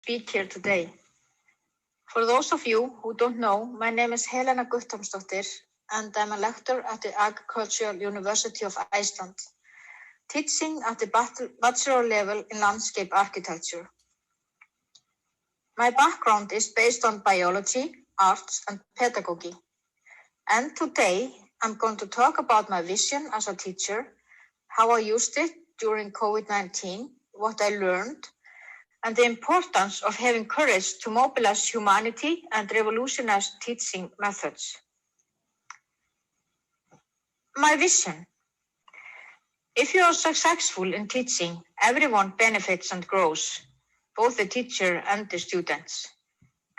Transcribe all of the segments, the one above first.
speak here today. For those of you who don't know, my name is Helena Guttormsdóttir, and I'm a lecturer at the Agricultural University of Iceland, teaching at the bachelor level in landscape architecture. My background is based on biology, arts, and pedagogy. And today, I'm going to talk about my vision as a teacher, how I used it during COVID-19, what I learned, and the importance of having courage to mobilize humanity and revolutionize teaching methods. My vision. If you are successful in teaching, everyone benefits and grows, both the teacher and the students.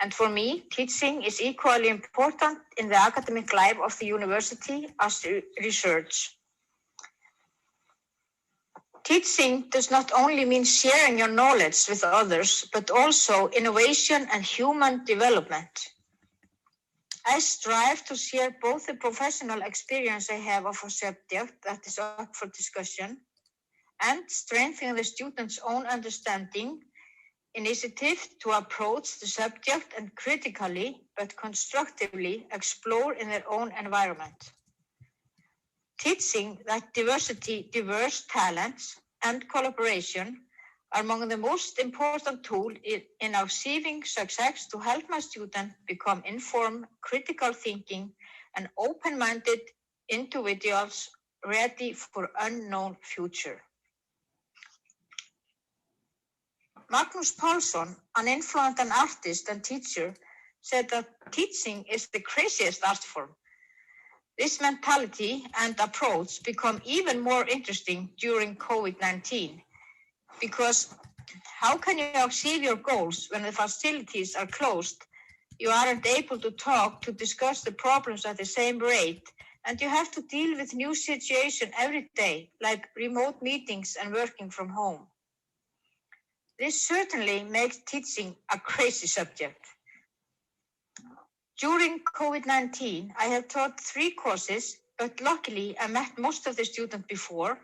And for me, teaching is equally important in the academic life of the university as research. Teaching does not only mean sharing your knowledge with others, but also innovation and human development. I strive to share both the professional experience I have of a subject that is up for discussion and strengthen the students' own understanding, initiative to approach the subject and critically but constructively explore in their own environment. Teaching that diverse talents and collaboration are among the most important tools in achieving success to help my students become informed, critical thinking, and open-minded individuals ready for unknown future. Magnús Pálsson, an influential artist and teacher, said that teaching is the craziest art form. This mentality and approach become even more interesting during COVID-19, because how can you achieve your goals when the facilities are closed? You aren't able to talk, to discuss the problems at the same rate, and you have to deal with new situations every day, like remote meetings and working from home. This certainly makes teaching a crazy subject. During COVID-19, I have taught 3 courses, but luckily I met most of the students before,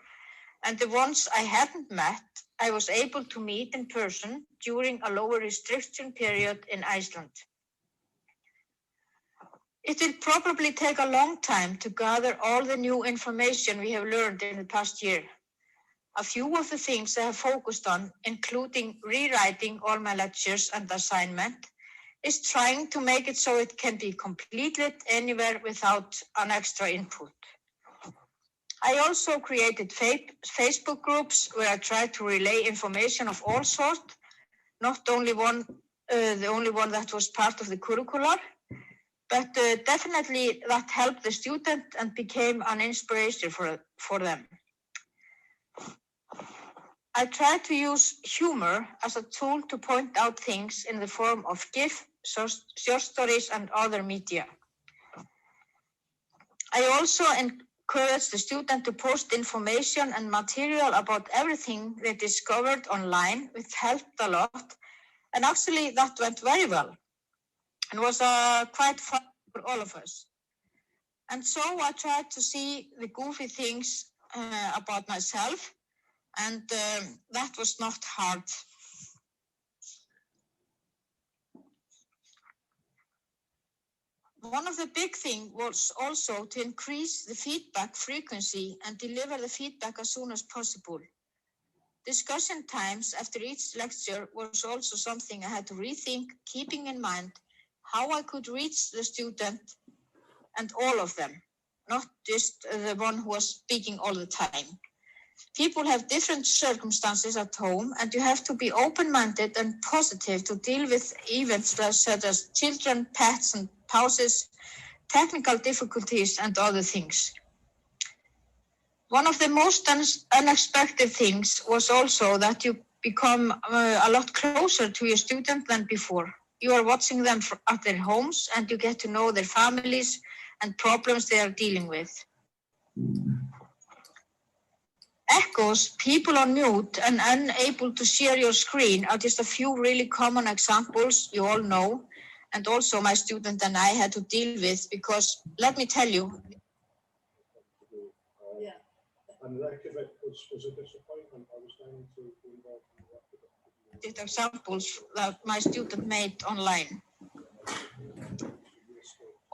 and the ones I hadn't met, I was able to meet in person during a lower restriction period in Iceland. It will probably take a long time to gather all the new information we have learned in the past year. A few of the things I have focused on, including rewriting all my lectures and assignment, is trying to make it so it can be completed anywhere without an extra input. I also created Facebook groups where I try to relay information of all sorts, not only the only one that was part of the curricular, but definitely that helped the student and became an inspiration for them. I try to use humor as a tool to point out things in the form of GIF, short stories, and other media. I also encourage the student to post information and material about everything they discovered online, which helped a lot. And actually that went very well and was quite fun for all of us. And so I tried to see the goofy things about myself, and that was not hard. One of the big things was also to increase the feedback frequency and deliver the feedback as soon as possible. Discussion times after each lecture was also something I had to rethink, keeping in mind how I could reach the student and all of them, not just the one who was speaking all the time. People have different circumstances at home, and you have to be open-minded and positive to deal with events such as children, pets, and pauses, technical difficulties, and other things. One of the most unexpected things was also that you become a lot closer to your student than before. You are watching them at their homes, and you get to know their families and problems they are dealing with. Echoes, people on mute and unable to share your screen are just a few really common examples you all know, and also my student and I had to deal with, because let me tell you. And that was a disappointment. I was going to be involved in the record. examples that my student made online.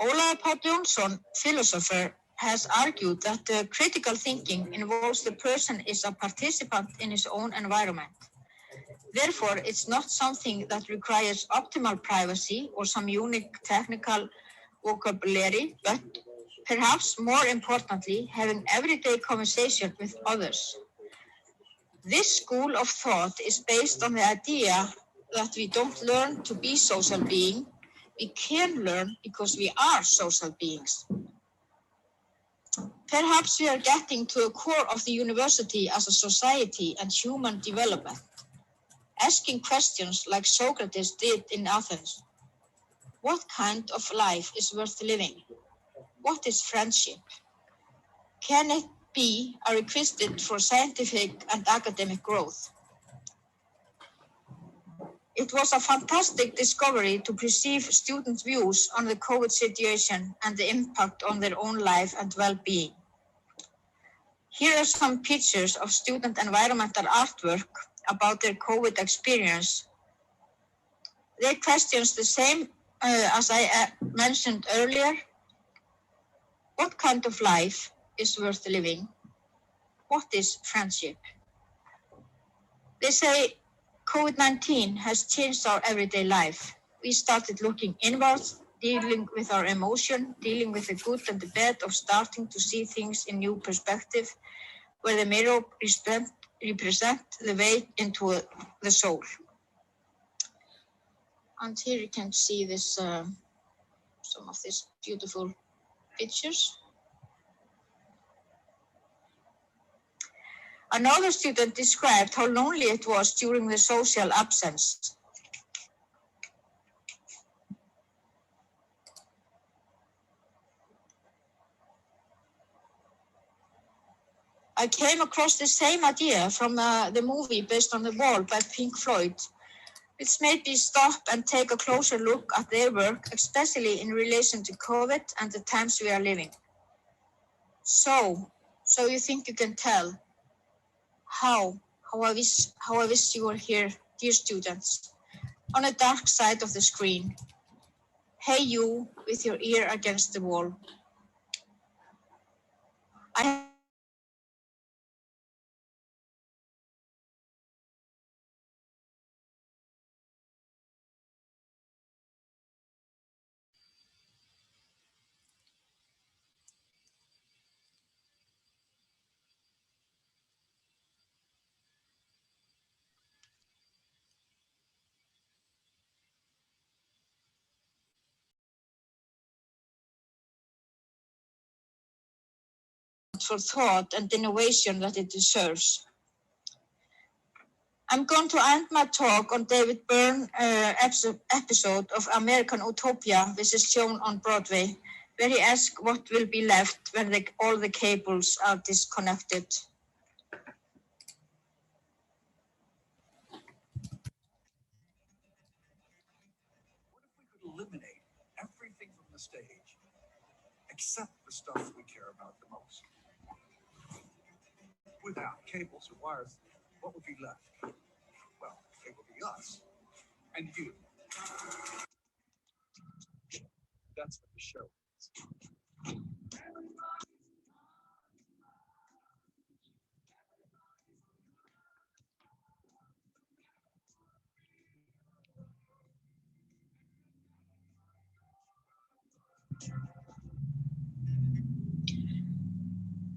Ólafur Páll Jónsson, philosopher, has argued that critical thinking involves the person is a participant in his own environment. Therefore, it's not something that requires optimal privacy or some unique technical vocabulary, but perhaps more importantly, having everyday conversation with others. This school of thought is based on the idea that we don't learn to be social beings. We can learn because we are social beings. Perhaps we are getting to the core of the university as a society and human development, asking questions like Socrates did in Athens. What kind of life is worth living? What is friendship? Can it be a requisite for scientific and academic growth? It was a fantastic discovery to perceive students' views on the COVID situation and the impact on their own life and well-being. Here are some pictures of student environmental artwork about their COVID experience. They questions the same as I mentioned earlier. What kind of life is worth living? What is friendship? They say COVID-19 has changed our everyday life. We started looking inwards, dealing with our emotion, dealing with the good and the bad of starting to see things in new perspective, where the mirror represent the way into the soul. And here you can see this, some of these beautiful pictures. Another student described how lonely it was during the social absence. I came across the same idea from the movie Based on the Wall by Pink Floyd, which made me stop and take a closer look at their work, especially in relation to COVID and the times we are living. So you think you can tell how I wish you were here, dear students, on the dark side of the screen. Hey you, with your ear against the wall. For thought and innovation that it deserves. I'm going to end my talk on David Byrne episode of American Utopia, which is shown on Broadway, where he asks what will be left when all the cables are disconnected. What if we could eliminate everything from the stage, except the stuff we care about the most? Without cables or wires, what would be left? Well, it would be us and you. That's what the show is.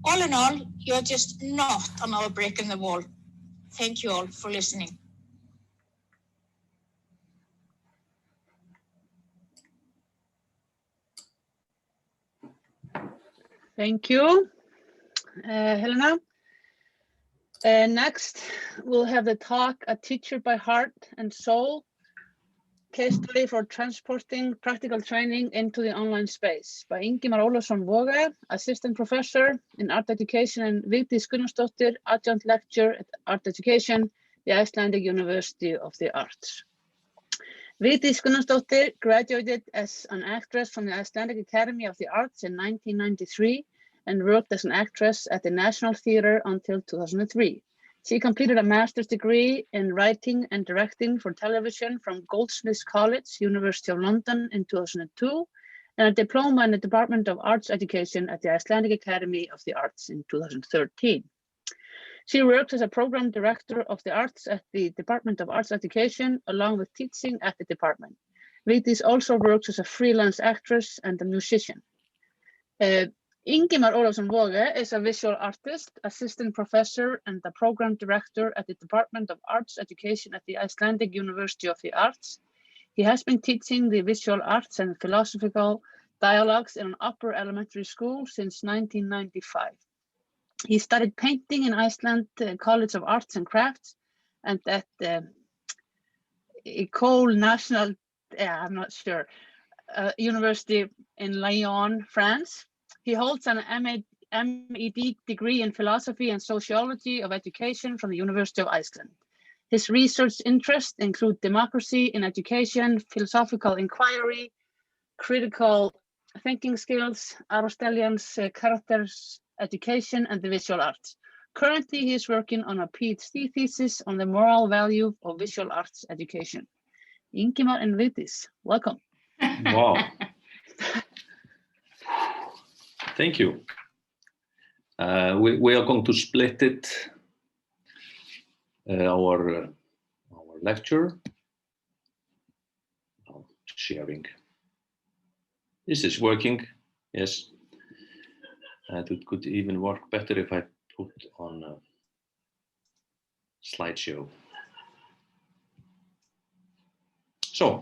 All in all, you're just not another brick in the wall. Thank you all for listening. Thank you, Helena. Next, we'll have the talk, A Teacher by Heart and Soul, case study for transporting practical training into the online space by Ingimar Ólafsson Waage, Assistant Professor in Art Education and Vigdís Gunnarsdóttir, Adjunct Lecturer at Art Education, the Icelandic University of the Arts. Vigdís Gunnarsdóttir graduated as an actress from the Icelandic Academy of the Arts in 1993 and worked as an actress at the National Theatre until 2003. She completed a master's degree in writing and directing for television from Goldsmiths College, University of London in 2002, and a diploma in the Department of Arts Education at the Icelandic Academy of the Arts in 2013. She works as a program director of the arts at the Department of Arts Education, along with teaching at the department. Vigdís also works as a freelance actress and a musician. Ingimar Ólafsson Waage is a visual artist, assistant professor, and the program director at the Department of Arts Education at the Icelandic University of the Arts. He has been teaching the visual arts and philosophical dialogues in an upper elementary school since 1995. He studied painting in Iceland College of Arts and Crafts and at École Nationale, I'm not sure, University in Lyon, France. He holds an MEd degree in philosophy and sociology of education from the University of Iceland. His research interests include democracy in education, philosophical inquiry, critical thinking skills, Aristotelian's characters, education, and the visual arts. Currently, he is working on a PhD thesis on the moral value of visual arts education. Ingimar and Vigdís, welcome. Wow. Thank you. We are going to split it, our lecture. Sharing. This is working, yes. And it could even work better if I put on a slideshow. So,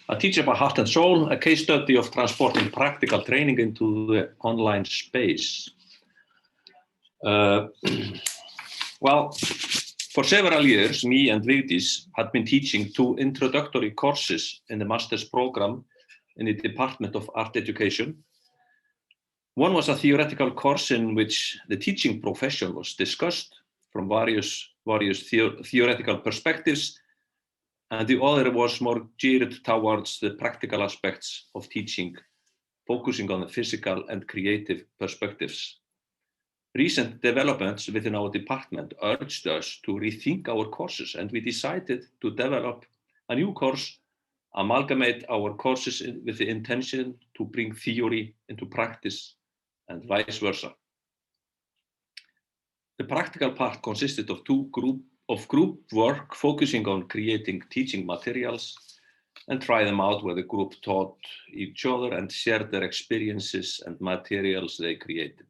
A Teacher by Heart and Soul, a case study of transporting practical training into the online space. Well, for several years, me and Vigdís had been teaching 2 introductory courses in the master's program in the Department of Art Education. One was a theoretical course in which the teaching profession was discussed from various theoretical perspectives, and the other was more geared towards the practical aspects of teaching, focusing on the physical and creative perspectives. Recent developments within our department urged us to rethink our courses, and we decided to develop a new course, amalgamate our courses with the intention to bring theory into practice and vice versa. The practical part consisted of group work focusing on creating teaching materials and try them out where the group taught each other and shared their experiences and materials they created.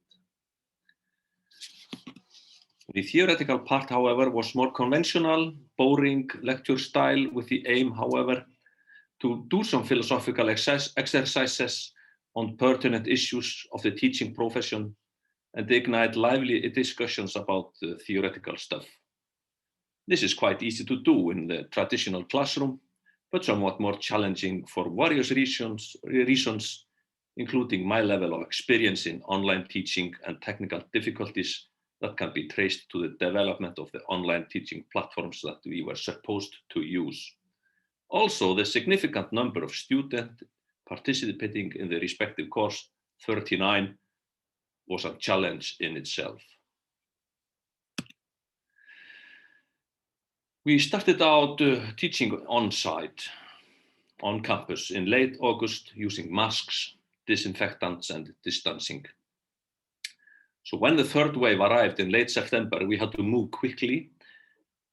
The theoretical part, however, was more conventional, boring lecture style with the aim, however, to do some philosophical exercises on pertinent issues of the teaching profession and ignite lively discussions about the theoretical stuff. This is quite easy to do in the traditional classroom, but somewhat more challenging for various reasons, including my level of experience in online teaching and technical difficulties that can be traced to the development of the online teaching platforms that we were supposed to use. Also, the significant number of students participating in the respective course, 39, was a challenge in itself. We started out teaching on-site, on campus in late August using masks, disinfectants, and distancing. So when the third wave arrived in late September, we had to move quickly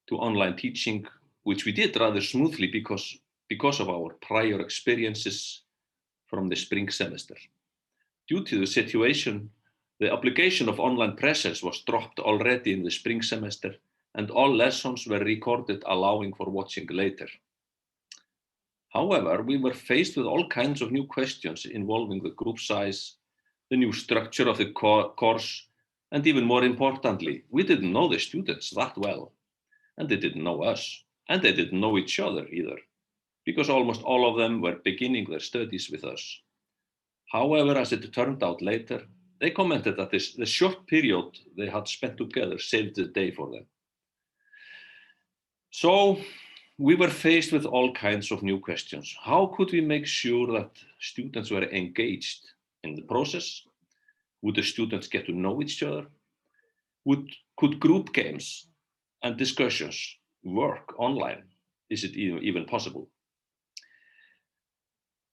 to online teaching, which we did rather smoothly because of our prior experiences from the spring semester. Due to the situation, the application of online presence was dropped already in the spring semester, and all lessons were recorded, allowing for watching later. However, we were faced with all kinds of new questions involving the group size, the new structure of the course, and even more importantly, we didn't know the students that well, and they didn't know us, and they didn't know each other either, because almost all of them were beginning their studies with us. However, as it turned out later, they commented that the short period they had spent together saved the day for them. So we were faced with all kinds of new questions. How could we make sure that students were engaged in the process? Would the students get to know each other? Could group games and discussions work online? Is it even possible?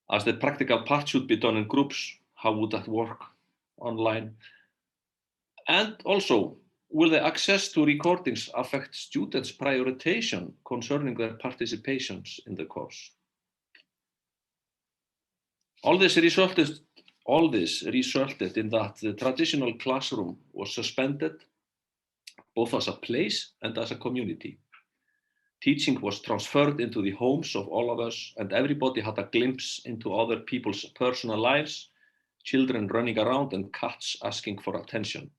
As the practical part should be done in groups, how would that work online? And also, will the access to recordings affect students' prioritization concerning their participations in the course? All this resulted in that the traditional classroom was suspended, both as a place and as a community. Teaching was transferred into the homes of all of us, and everybody had a glimpse into other people's personal lives, children running around and cats asking for attention.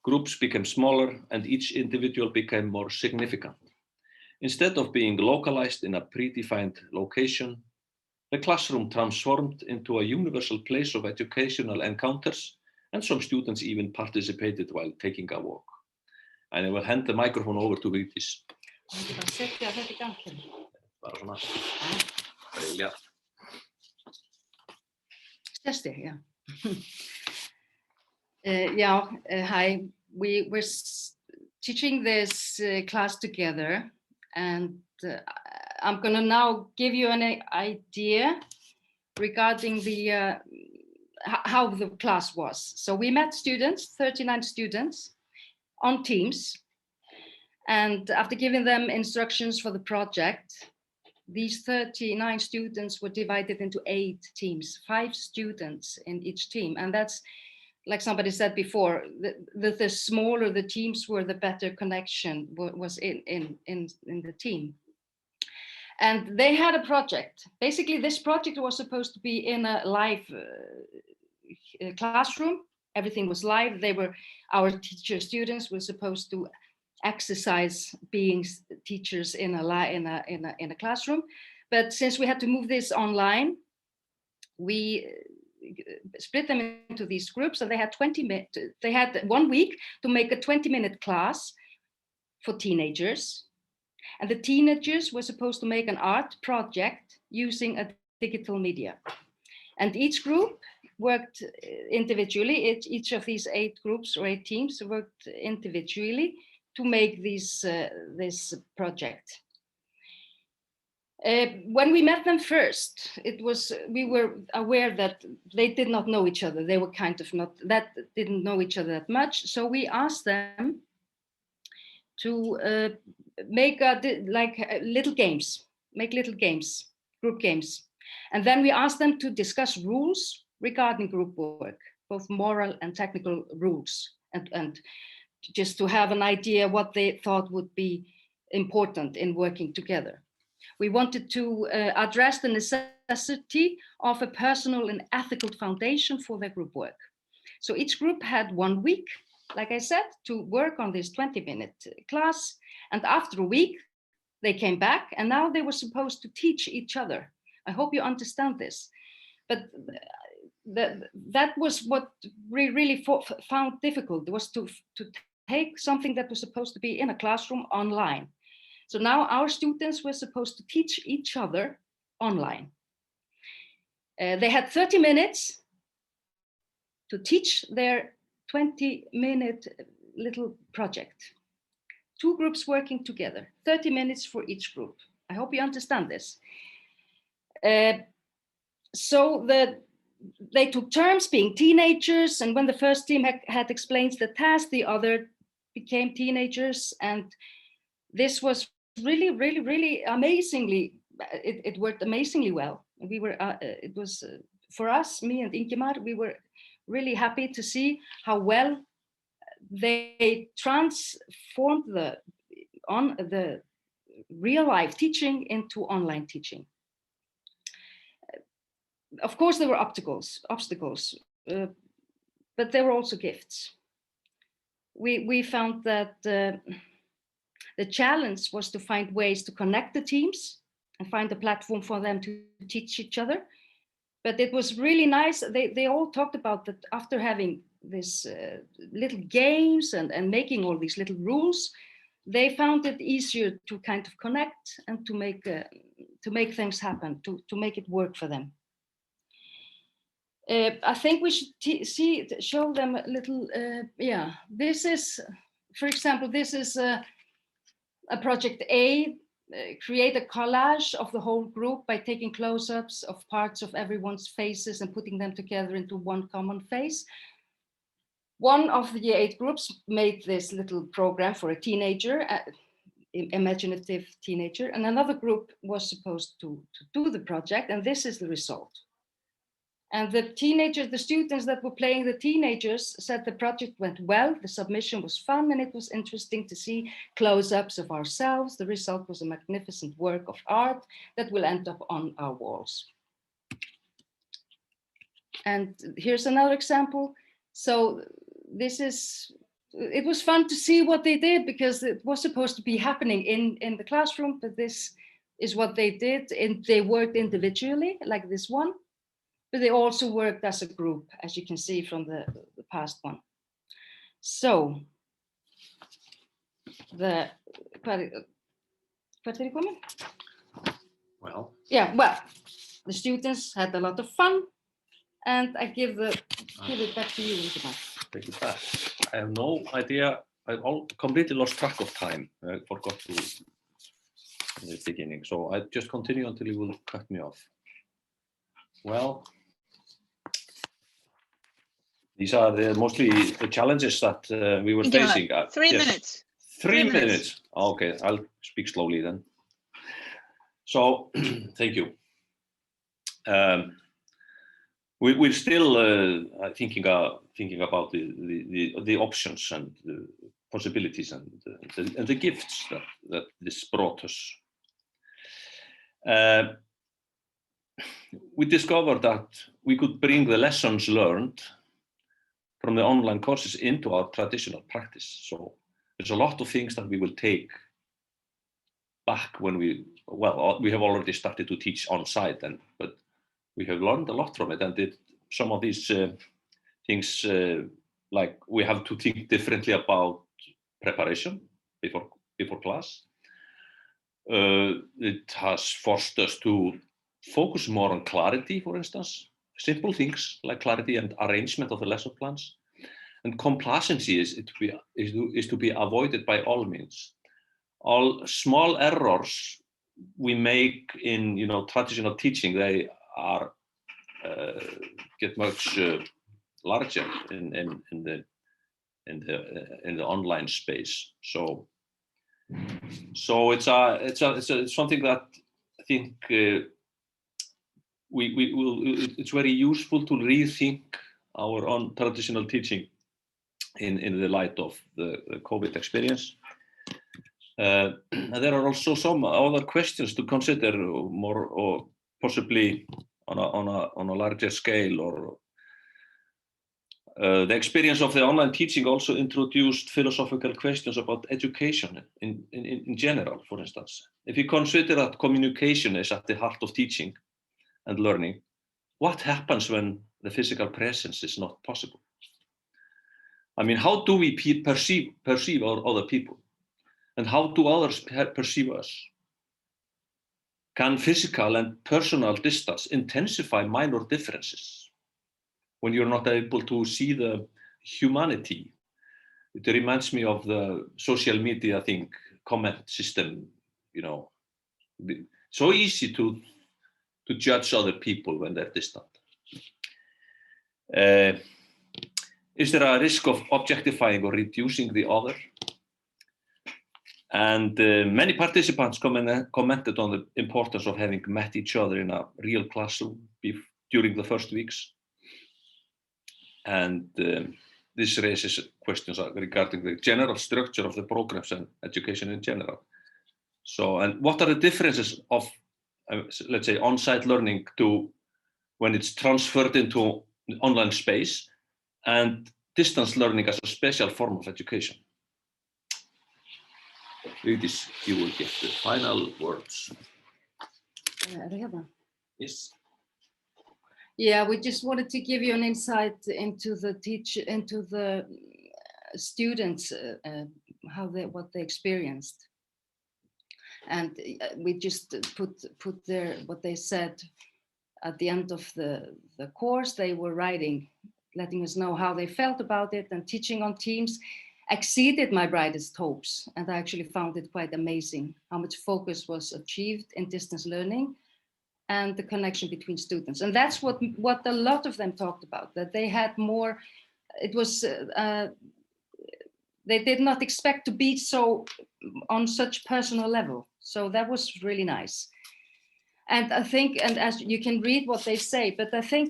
Groups became smaller and each individual became more significant. Instead of being localized in a predefined location, the classroom transformed into a universal place of educational encounters, and some students even participated while taking a walk. And I will hand the microphone over to Vigdís. Bara svona. Brilja. Hi. We were teaching this class together, and I'm going to now give you an idea regarding the how the class was. So we met students, 39 students, on Teams. And after giving them instructions for the project, these 39 students were divided into 8 teams, 5 students in each team. And that's, like somebody said before, the smaller the teams were, the better connection was in the team. And they had a project. Basically, this project was supposed to be in a live classroom. Everything was live. Our teacher students were supposed to exercise being teachers in a classroom. But since we had to move this online, we split them into these groups, and they had 1 week to make a 20-minute class for teenagers. And the teenagers were supposed to make an art project using a digital media. And each group worked individually. Each of these 8 groups or 8 teams worked individually to make this project. When we met them first, we were aware that they did not know each other. They were kind of didn't know each other that much. So we asked them to make little games, group games. And then we asked them to discuss rules regarding group work, both moral and technical rules, and just to have an idea what they thought would be important in working together. We wanted to address the necessity of a personal and ethical foundation for their group work. So each group had 1 week, like I said, to work on this 20-minute class. And after a week, they came back, and now they were supposed to teach each other. I hope you understand this. But that was what we really found difficult, was to take something that was supposed to be in a classroom online. So now our students were supposed to teach each other online. They had 30 minutes to teach their 20-minute little project. 2 groups working together, 30 minutes for each group. I hope you understand this. So they took turns being teenagers, and when the first team had explained the task, the other became teenagers, and this was really amazingly, it worked amazingly well. We were, it was for us, me and Ingimar, we were really happy to see how well they transformed the real life teaching into online teaching. Of course, there were obstacles, but there were also gifts. We found that the challenge was to find ways to connect the teams and find a platform for them to teach each other. But it was really nice. They all talked about that after having this little games and making all these little rules, they found it easier to kind of connect and to make things happen, to make it work for them. I think we should show them a little, this is, for example, this is project A, create a collage of the whole group by taking close-ups of parts of everyone's faces and putting them together into one common face. One of the 8 groups made this little program for a teenager, imaginative teenager, and another group was supposed to do the project, and this is the result. And the students that were playing the teenagers said the project went well, the submission was fun, and it was interesting to see close-ups of ourselves. The result was a magnificent work of art that will end up on our walls. And here's another example. So it was fun to see what they did, because it was supposed to be happening in the classroom, but this is what they did. And they worked individually, like this one, but they also worked as a group, as you can see from the past one. So, well, the students had a lot of fun, and I give it back to you, Ingimar. Take it back. I have no idea. I completely lost track of time. I forgot to in the beginning. So I just continue until you will cut me off. Well, these are mostly the challenges that we were facing. 3 minutes. 3 minutes. Okay, I'll speak slowly then. So, thank you. We're still thinking about the options and the possibilities and the gifts that this brought us. We discovered that we could bring the lessons learned from the online courses into our traditional practice. So there's a lot of things that we will take back when we have already started to teach on site, but we have learned a lot from it, and some of these things, like we have to think differently about preparation before class. It has forced us to focus more on clarity, for instance, simple things like clarity and arrangement of the lesson plans. And complacency is to be avoided by all means. All small errors we make in traditional teaching, they are get much larger in the online space. So it's something that I think it's very useful to rethink our own traditional teaching in the light of the COVID experience. And there are also some other questions to consider more, or possibly on a larger scale. Or the experience of the online teaching also introduced philosophical questions about education in general. For instance, if you consider that communication is at the heart of teaching and learning, what happens when the physical presence is not possible? I mean, how do we perceive our other people? And how do others perceive us? Can physical and personal distance intensify minor differences when you're not able to see the humanity? It reminds me of the social media comment system, so easy to judge other people when they're distant. Is there a risk of objectifying or reducing the other? And many participants commented on the importance of having met each other in a real classroom during the first weeks. And this raises questions regarding the general structure of the programs and education in general. So, and what are the differences of, let's say, on-site learning to when it's transferred into online space, and distance learning as a special form of education? Vigdís, you will get the final words. Yes. Yeah, we just wanted to give you an insight into the students, what they experienced, and we just put there what they said at the end of the course. They were writing, letting us know how they felt about it, and teaching on Teams exceeded my brightest hopes. And I actually found it quite amazing how much focus was achieved in distance learning and the connection between students. And that's what a lot of them talked about, that they had more, it was, they did not expect to be so on such personal level. So that was really nice. And I think, and as you can read what they say, but I think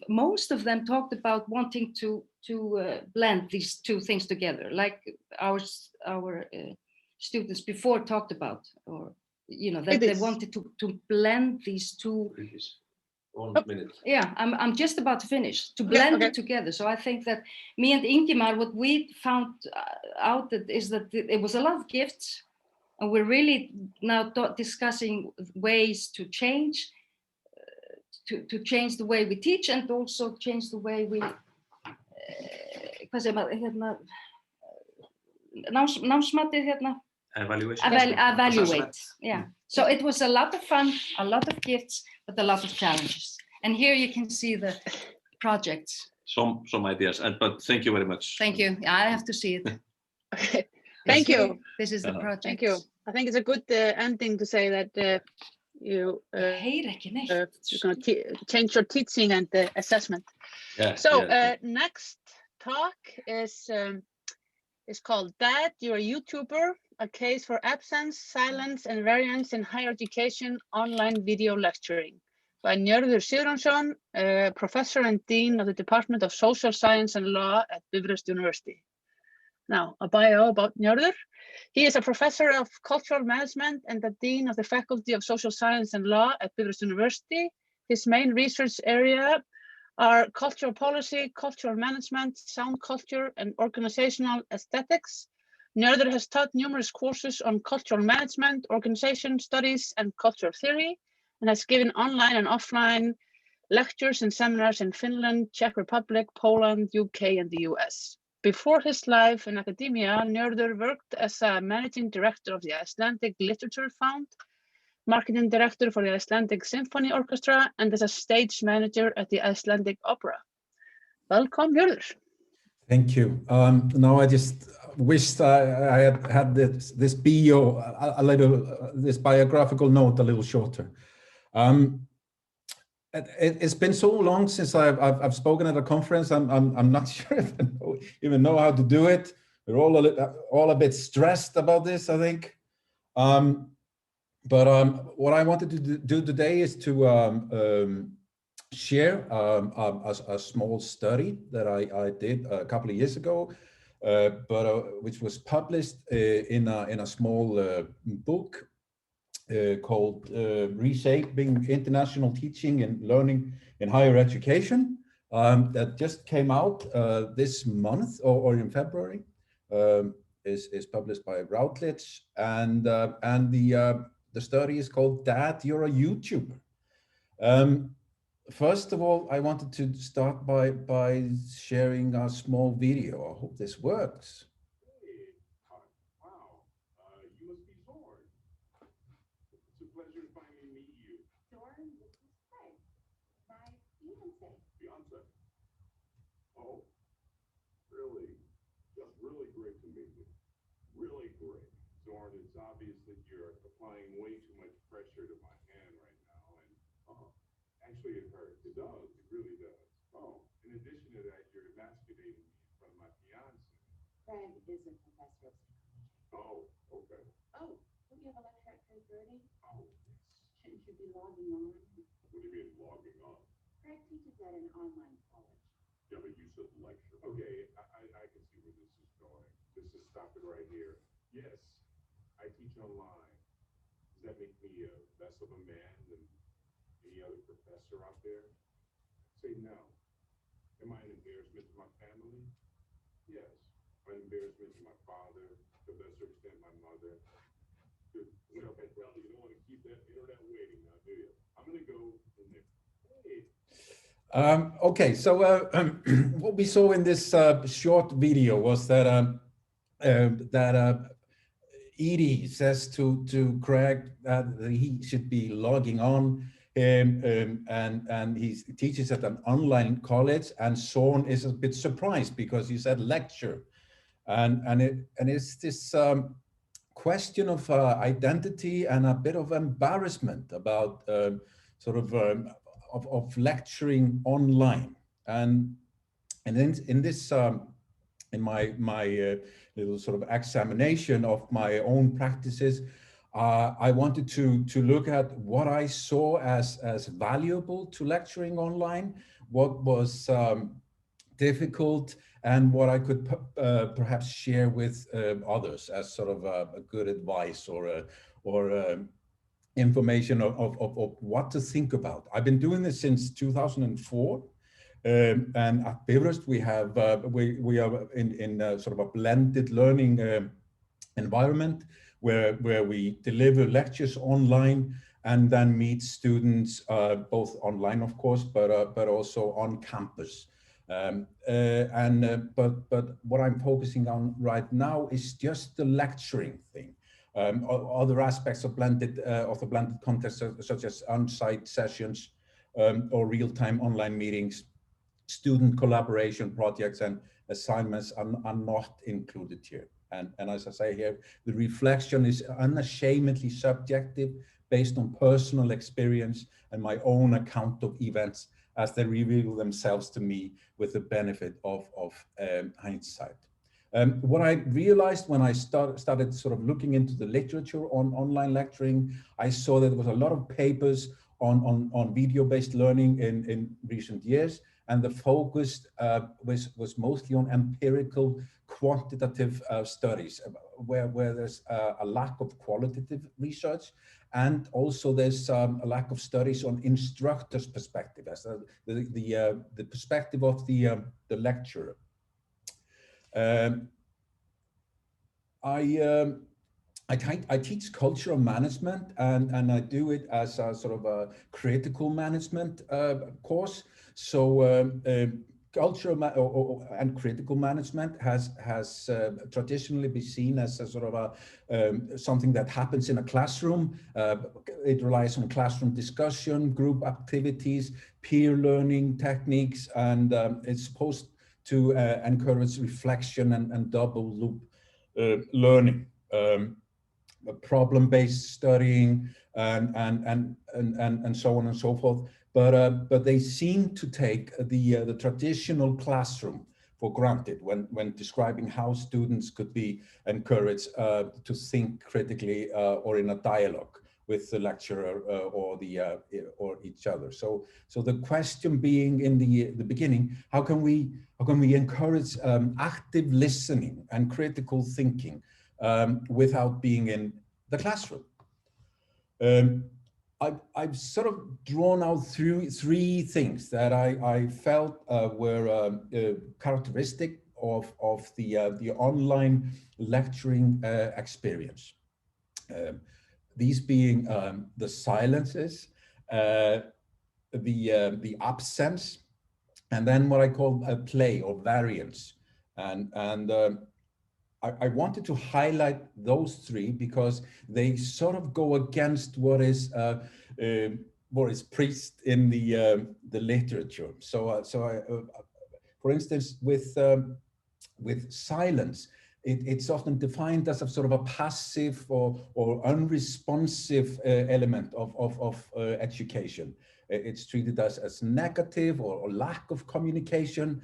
most of them talked about wanting to blend these two things together, like our students before talked about, or that they wanted to blend these two. 1 minute. Yeah, I'm just about to finish, to blend it together. So I think that me and Ingimar, what we found out is that it was a lot of gifts. And we're really now discussing ways to change, to change the way we teach, and also change the way we evaluate. Yeah. So it was a lot of fun, a lot of gifts, but a lot of challenges. And here you can see the projects. Some ideas, but thank you very much. Thank you. I have to see it. Okay. Thank you. This is the project. Thank you. I think it's a good ending to say that you're going to change your teaching and assessment. Yeah, so next talk is called Dad, You're a YouTuber, a case for absence, silence, and variance in higher education online video lecturing by Njörður Sigurjónsson, Professor and Dean of the Department of Social Science and Law at Bifröst University. Now, a bio about Njörður. He is a professor of cultural management and the dean of the Faculty of Social Science and Law at Bifröst University. His main research area are cultural policy, cultural management, sound culture, and organizational aesthetics. Njörður has taught numerous courses on cultural management, organization studies, and cultural theory, and has given online and offline lectures and seminars in Finland, Czech Republic, Poland, UK, and the US. Before his life in academia, Njörður worked as a managing director of the Icelandic Literature Fund, marketing director for the Icelandic Symphony Orchestra, and as a stage manager at the Icelandic Opera. Welcome, Njörður. Thank you. Now I just wished I had this bio this biographical note a little shorter. It's been so long since I've spoken at a conference. I'm not sure if I even know how to do it. We're all a bit stressed about this, I think. But what I wanted to do today is to share a small study that I did a couple of years ago, which was published in a small book called Reshaping International Teaching and Learning in Higher Education, that just came out this month or in February. Is published by Routledge, and the study is called Dad, You're a YouTuber. First of all, I wanted to start by sharing a small video. I hope this works. It's obvious that you're applying way too much pressure to my hand right now, and actually it hurts. It does. It really does. Oh, in addition to that, you're emasculating me in front of my fiance. Craig is a professor of psychology. Oh, okay. Oh, don't you have a lecture at 10:30? Oh, yes. Shouldn't you be logging on? What do you mean logging on? Craig teaches at an online college. Yeah, but you said lecture. Okay, I can see where this is going. Just stop it right here. Yes. I teach online. Does that make me less of a man than any other professor out there? Say no. Am I an embarrassment to my family? Yes. Am I an embarrassment to my father, to a lesser extent my mother? Well, you don't want to keep that internet waiting now, do you? I'm going to go the next. Okay, so what we saw in this short video was that Edie says to Craig that he should be logging on, and he teaches at an online college, and Sean is a bit surprised because he said lecture, and it's this question of identity and a bit of embarrassment about of lecturing online. And in this in my little sort of examination of my own practices, I wanted to look at what I saw as valuable to lecturing online, what was difficult, and what I could perhaps share with others as sort of a good advice or information of what to think about. I've been doing this since 2004. And at Bifröst, we have we are in sort of a blended learning environment where we deliver lectures online and then meet students both online, of course, but also on campus. But what I'm focusing on right now is just the lecturing thing. Other aspects of the blended context, such as on-site sessions or real-time online meetings, student collaboration projects and assignments are not included here. And as I say here, the reflection is unashamedly subjective, based on personal experience and my own account of events as they reveal themselves to me with the benefit of hindsight. What I realized when I started sort of looking into the literature on online lecturing, I saw that there was a lot of papers on video-based learning in recent years, and the focus was mostly on empirical, quantitative studies, where there's a lack of qualitative research, and also there's a lack of studies on instructor's perspective, as the perspective of the lecturer. I teach cultural management, and I do it as a sort of a critical management course. So cultural and critical management has traditionally been seen as a sort of something that happens in a classroom. It relies on classroom discussion, group activities, peer learning techniques, and it's supposed to encourage reflection and double loop learning. Problem-based studying and so on and so forth, but they seem to take the traditional classroom for granted when describing how students could be encouraged to think critically or in a dialogue with the lecturer or each other. So the question being in the beginning, how can we encourage active listening and critical thinking without being in the classroom? I've sort of drawn out through three things that I felt were characteristic of the online lecturing experience. These being the silences, the absence, and then what I call a play or variance. And I wanted to highlight those three because they sort of go against what is preached in the literature. So for instance, with silence, it's often defined as a sort of a passive or unresponsive element of education. It's treated as negative or lack of communication,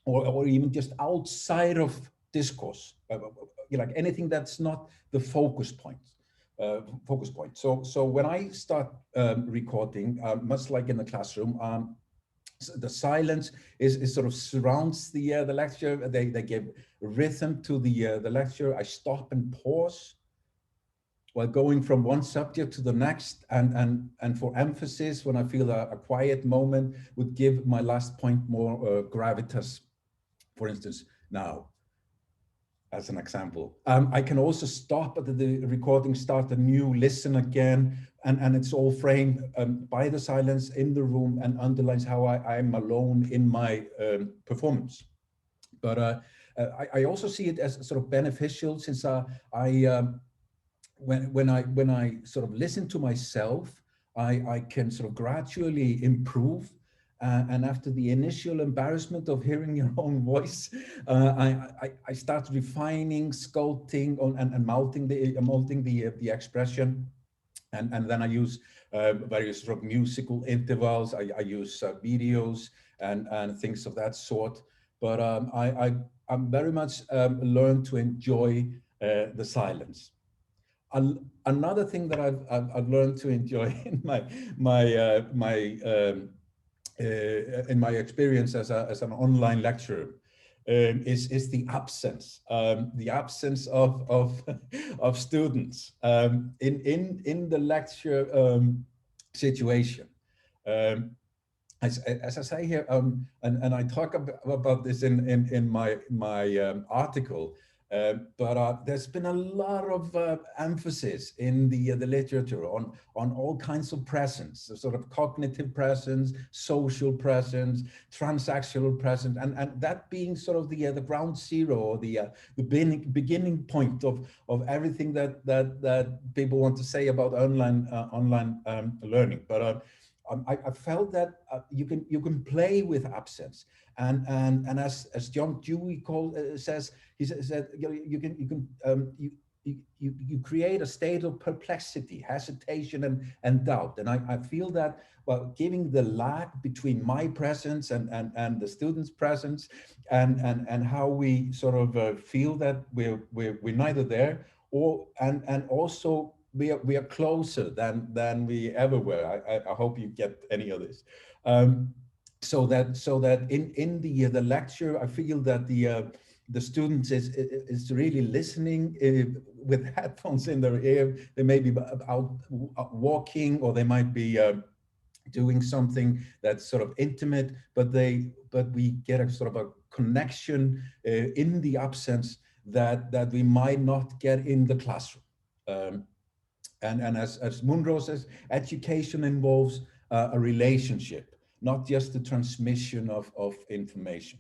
or even just outside of discourse, like anything that's not the focus point. So when I start recording, much like in the classroom, the silence is sort of surrounds the lecture. They give rhythm to the lecture. I stop and pause while going from one subject to the next, and for emphasis, when I feel a quiet moment, would give my last point more gravitas. For instance, now, as an example, I can also stop at the recording, start anew, listen again, and it's all framed by the silence in the room and underlines how I'm alone in my performance. But I also see it as sort of beneficial, since when I sort of listen to myself, I can sort of gradually improve And after the initial embarrassment of hearing your own voice, I started refining, sculpting, and molding the expression. And then I use various sort of musical intervals. I use videos and things of that sort. But I'm very much learned to enjoy the silence. Another thing that I've learned to enjoy in in my experience as an online lecturer is the absence of students in the lecture situation. As I say here, and I talk about this in my article, but there's been a lot of emphasis in the literature on all kinds of presence, sort of cognitive presence, social presence, transactional presence, and that being sort of the ground zero, or the beginning point of everything that people want to say about online learning. But I felt that you can play with absence, and as John Dewey says, he said you create a state of perplexity, hesitation, and doubt. And I feel that, well, giving the lag between my presence and the student's presence, and how we sort of feel that we're neither there and also we are closer than we ever were. I hope you get any of this. So that in the lecture, I feel that the students is really listening with headphones in their ear. They may be out walking, or they might be doing something that's sort of intimate, but we get a sort of a connection in the absence that we might not get in the classroom. And as Munro says, education involves a relationship, not just the transmission of information.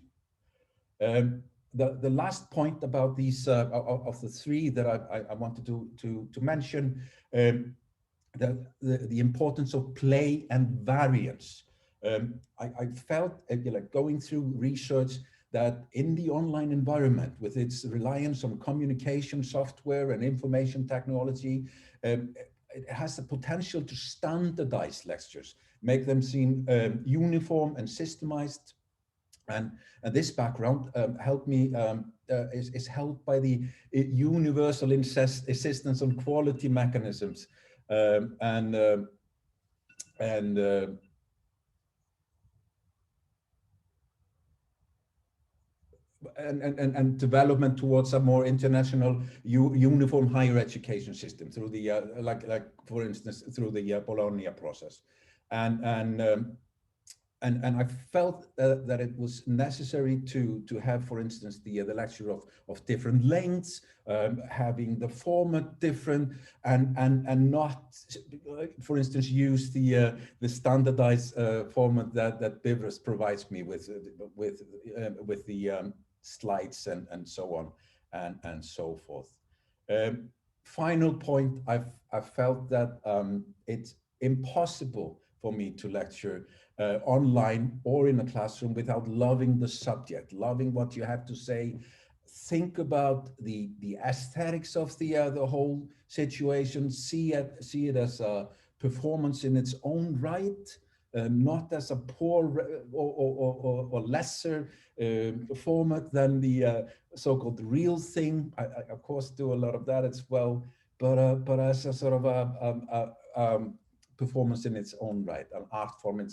The last point about these of the three that I wanted to mention, the importance of play and variance. I felt like going through research that in the online environment, with its reliance on communication software and information technology, it has the potential to standardize lectures, make them seem uniform and systemized. And this background is helped by the universal insistence on quality mechanisms and development towards a more international uniform higher education system through the like for instance through the Bologna process, and I felt that it was necessary to have, for instance, the lecture of different lengths, having the format different, and not, for instance, use the standardized format that Bifröst provides me with the slides and so on and so forth. Final point, I felt that it's impossible for me to lecture online or in a classroom without loving the subject, loving what you have to say, think about the aesthetics of the whole situation, see it as a performance in its own right, not as a poor or lesser format than the so-called real thing. I of course do a lot of that as well, but as a sort of a performance in its own right, an art format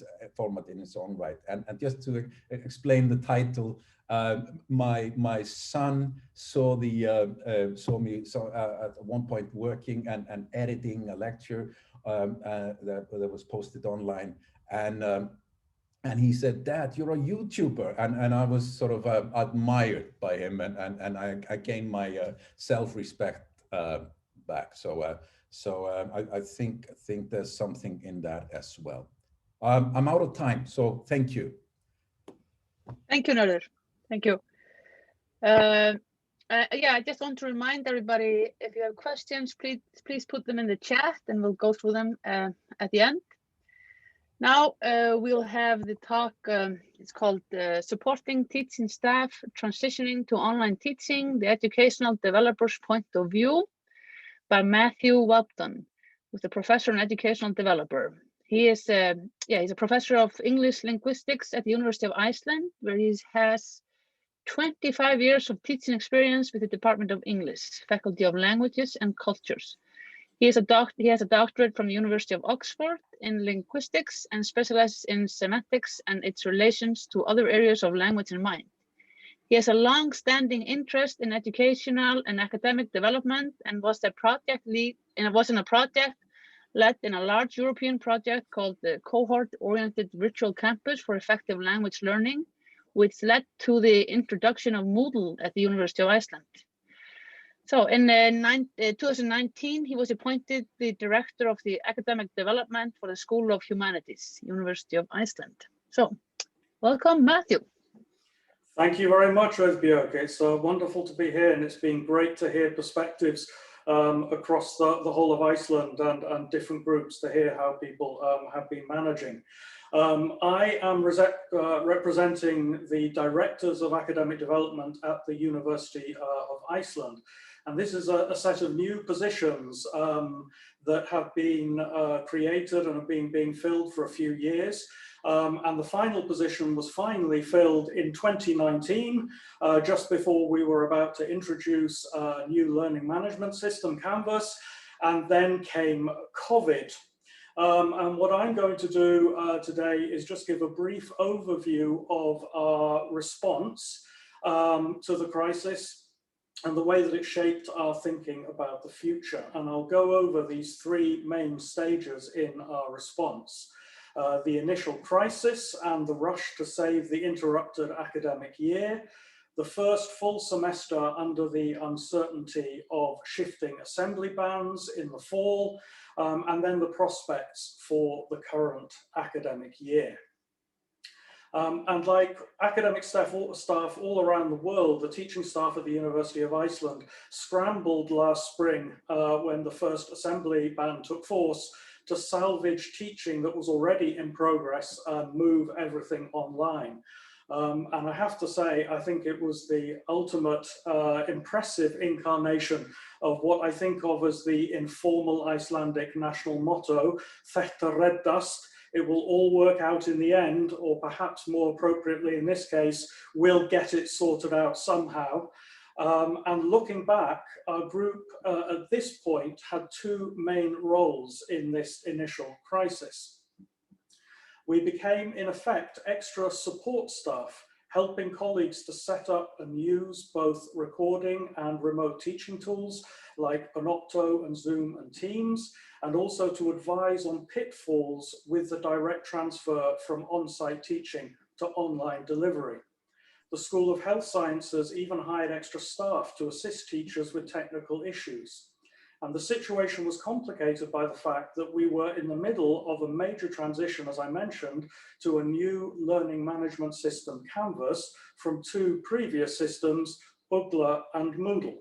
in its own right. And just to explain the title, my son saw me at one point working and editing a lecture that was posted online, and he said, "Dad, you're a YouTuber," and I was sort of admired by him, and I gained my self-respect back. So I think there's something in that as well. I'm out of time, so thank you. Thank you, Njörður. Thank you. Yeah, I just want to remind everybody, if you have questions, please put them in the chat and we'll go through them at the end. Now we'll have the talk, it's called Supporting Teaching Staff Transitioning to Online Teaching, the Educational Developer's Point of View by Matthew Whelpton, who's a professor and educational developer. He is he's a professor of English linguistics at the University of Iceland, where he has 25 years of teaching experience with the Department of English, Faculty of Languages and Cultures. He has a doctorate from the University of Oxford in linguistics and specializes in semantics and its relations to other areas of language and mind. He has a long-standing interest in educational and academic development and was a project lead and was in a project led in a large European project called the Cohort-Oriented Virtual Campus for Effective Language Learning, which led to the introduction of Moodle at the University of Iceland. So in 2019, he was appointed the Director of the Academic Development for the School of Humanities, University of Iceland. So welcome, Matthew. Thank you very much, Auðbjörg. It's wonderful to be here, and it's been great to hear perspectives across the whole of Iceland and different groups to hear how people have been managing. I am representing the Directors of Academic Development at the University of Iceland. And this is a set of new positions that have been created and have been being filled for a few years. And the final position was finally filled in 2019, just before we were about to introduce a new learning management system, Canvas, and then came COVID. And what I'm going to do today is just give a brief overview of our response to the crisis and the way that it shaped our thinking about the future. And I'll go over these three main stages in our response. The initial crisis and the rush to save the interrupted academic year, the first full semester under the uncertainty of shifting assembly bans in the fall, and then the prospects for the current academic year. And like academic staff all around the world, the teaching staff at the University of Iceland scrambled last spring when the first assembly ban took force to salvage teaching that was already in progress and move everything online. And I have to say, I think it was the ultimate impressive incarnation of what I think of as the informal Icelandic national motto, Þetta reddast. It will all work out in the end, or perhaps more appropriately in this case, we'll get it sorted out somehow. And looking back, our group at this point had two main roles in this initial crisis. We became, in effect, extra support staff, helping colleagues to set up and use both recording and remote teaching tools like Panopto and Zoom and Teams, and also to advise on pitfalls with the direct transfer from on-site teaching to online delivery. The School of Health Sciences even hired extra staff to assist teachers with technical issues. And the situation was complicated by the fact that we were in the middle of a major transition, as I mentioned, to a new learning management system, Canvas, from two previous systems, Ugla and Moodle.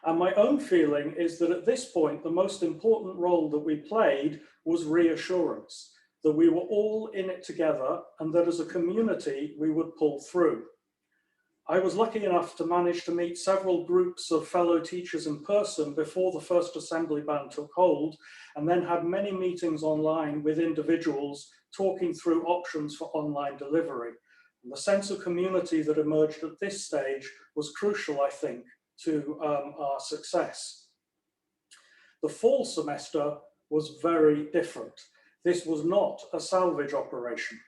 And my own feeling is that at this point, the most important role that we played was reassurance, that we were all in it together and that as a community, we would pull through. I was lucky enough to manage to meet several groups of fellow teachers in person before the first assembly ban took hold, and then had many meetings online with individuals talking through options for online delivery. And the sense of community that emerged at this stage was crucial, I think, to our success. The fall semester was very different. This was not a salvage operation.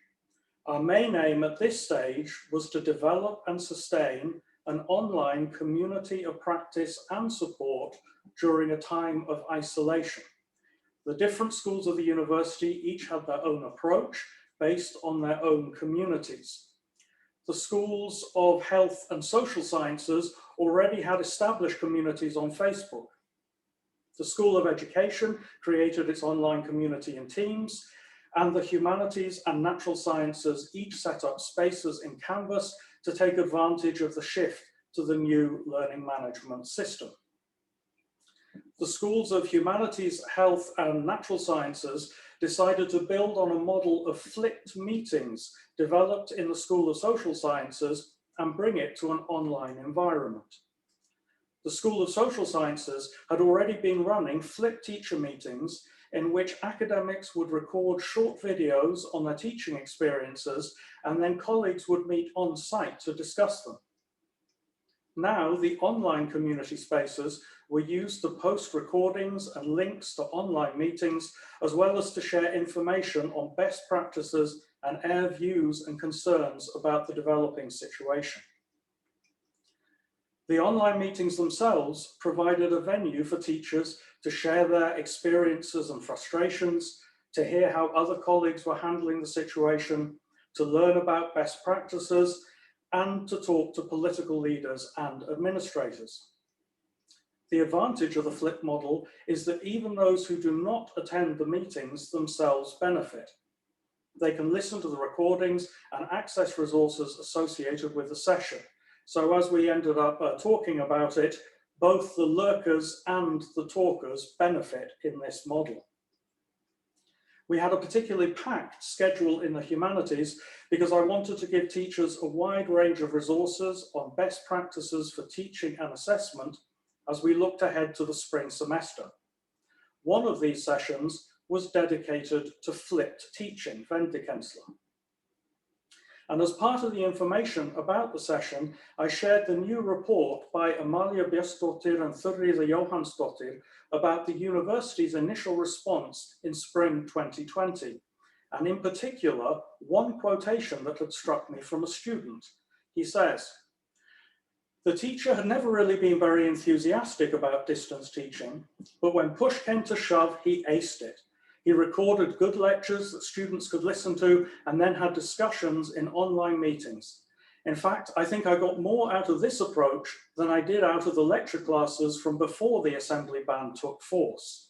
Our main aim at this stage was to develop and sustain an online community of practice and support during a time of isolation. The different schools of the university each had their own approach based on their own communities. The schools of health and social sciences already had established communities on Facebook. The School of Education created its online community in Teams, and the humanities and natural sciences each set up spaces in Canvas to take advantage of the shift to the new learning management system. the schools of humanities, health, and natural sciences decided to build on a model of flipped meetings developed in the School of Social Sciences and bring it to an online environment. The School of Social Sciences had already been running flipped teacher meetings in which academics would record short videos on their teaching experiences, and then colleagues would meet on site to discuss them. Now, the online community spaces were used to post recordings and links to online meetings, as well as to share information on best practices and air views and concerns about the developing situation. The online meetings themselves provided a venue for teachers to share their experiences and frustrations, to hear how other colleagues were handling the situation, to learn about best practices, and to talk to political leaders and administrators. The advantage of the flipped model is that even those who do not attend the meetings themselves benefit. They can listen to the recordings and access resources associated with the session. So as we ended up talking about it, both the lurkers and the talkers benefit in this model. We had a particularly packed schedule in the humanities because I wanted to give teachers a wide range of resources on best practices for teaching and assessment as we looked ahead to the spring semester. One of these sessions was dedicated to flipped teaching, Vendikennsla. And as part of the information about the session, I shared the new report by Amalia Björnsdóttir and Þuríður Jóhannsdóttir about the university's initial response in spring 2020. And in particular, one quotation that had struck me from a student. He says, "The teacher had never really been very enthusiastic about distance teaching, but when push came to shove, he aced it. He recorded good lectures that students could listen to and then had discussions in online meetings. In fact, I think I got more out of this approach than I did out of the lecture classes from before the assembly ban took force."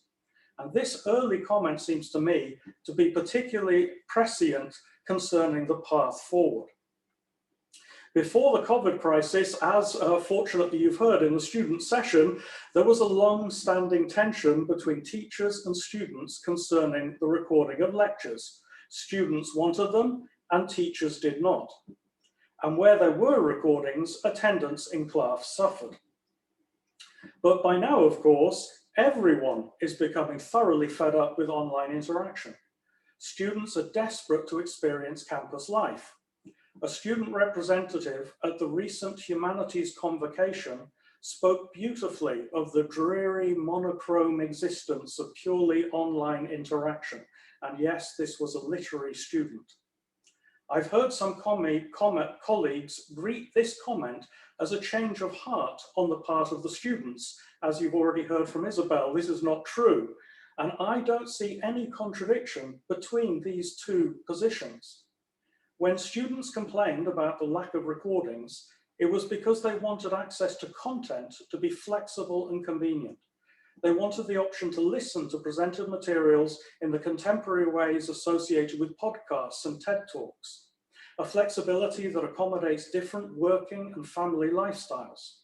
And this early comment seems to me to be particularly prescient concerning the path forward. Before the COVID crisis, as fortunately you've heard in the student session, there was a long-standing tension between teachers and students concerning the recording of lectures. Students wanted them and teachers did not. And where there were recordings, attendance in class suffered. But by now, of course, everyone is becoming thoroughly fed up with online interaction. Students are desperate to experience campus life. A student representative at the recent humanities convocation spoke beautifully of the dreary monochrome existence of purely online interaction. And yes, this was a literary student. I've heard some colleagues greet this comment as a change of heart on the part of the students. As you've already heard from Isabel, this is not true. And I don't see any contradiction between these two positions. When students complained about the lack of recordings, it was because they wanted access to content to be flexible and convenient. They wanted the option to listen to presented materials in the contemporary ways associated with podcasts and TED Talks, a flexibility that accommodates different working and family lifestyles.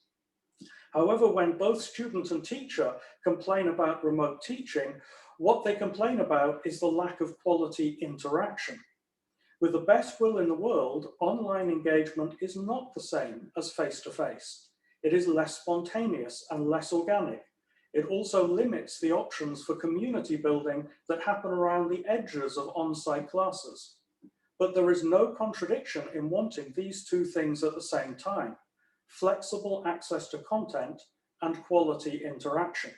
However, when both student and teacher complain about remote teaching, what they complain about is the lack of quality interaction. With the best will in the world, online engagement is not the same as face-to-face. It is less spontaneous and less organic. It also limits the options for community building that happen around the edges of on-site classes. But there is no contradiction in wanting these two things at the same time: flexible access to content and quality interaction.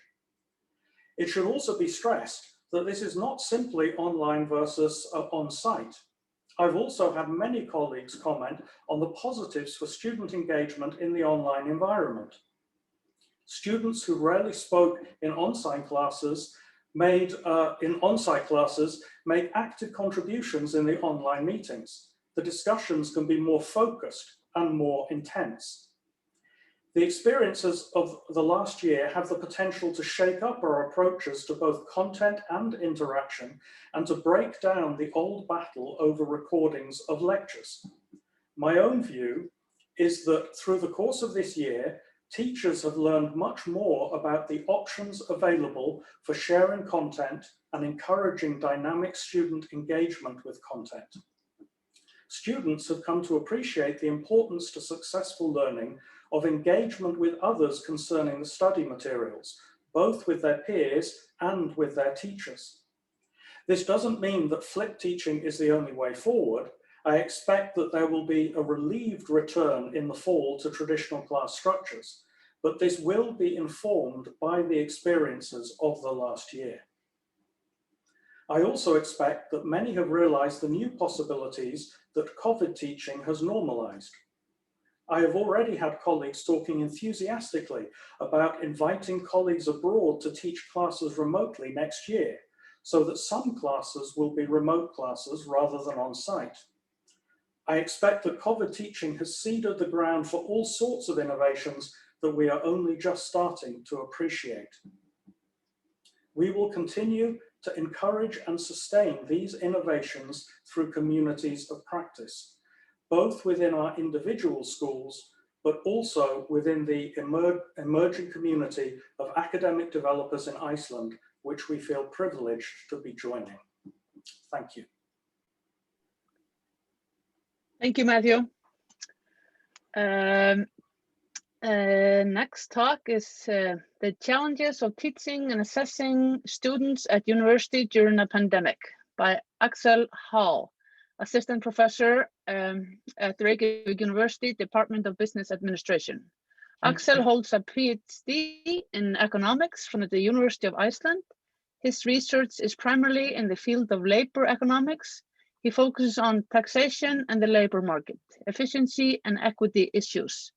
It should also be stressed that this is not simply online versus on-site. I've also had many colleagues comment on the positives for student engagement in the online environment. Students who rarely spoke in on-site classes made active contributions in the online meetings. The discussions can be more focused and more intense. The experiences of the last year have the potential to shake up our approaches to both content and interaction, and to break down the old battle over recordings of lectures. My own view is that through the course of this year, teachers have learned much more about the options available for sharing content and encouraging dynamic student engagement with content. Students have come to appreciate the importance to successful learning of engagement with others concerning the study materials, both with their peers and with their teachers. This doesn't mean that flipped teaching is the only way forward. I expect that there will be a relieved return in the fall to traditional class structures, but this will be informed by the experiences of the last year. I also expect that many have realized the new possibilities that COVID teaching has normalized. I have already had colleagues talking enthusiastically about inviting colleagues abroad to teach classes remotely next year, so that some classes will be remote classes rather than on site. I expect that COVID teaching has seeded the ground for all sorts of innovations that we are only just starting to appreciate. We will continue to encourage and sustain these innovations through communities of practice, both within our individual schools, but also within the emerging community of academic developers in Iceland, which we feel privileged to be joining. Thank you. Thank you, Matthew. Next talk is the challenges of teaching and assessing students at university during a pandemic by Axel Hall, Assistant Professor at Reykjavík University, Department of Business Administration. Axel holds a PhD in economics from the University of Iceland. His research is primarily in the field of labor economics. He focuses on taxation and the labor market, efficiency and equity issues.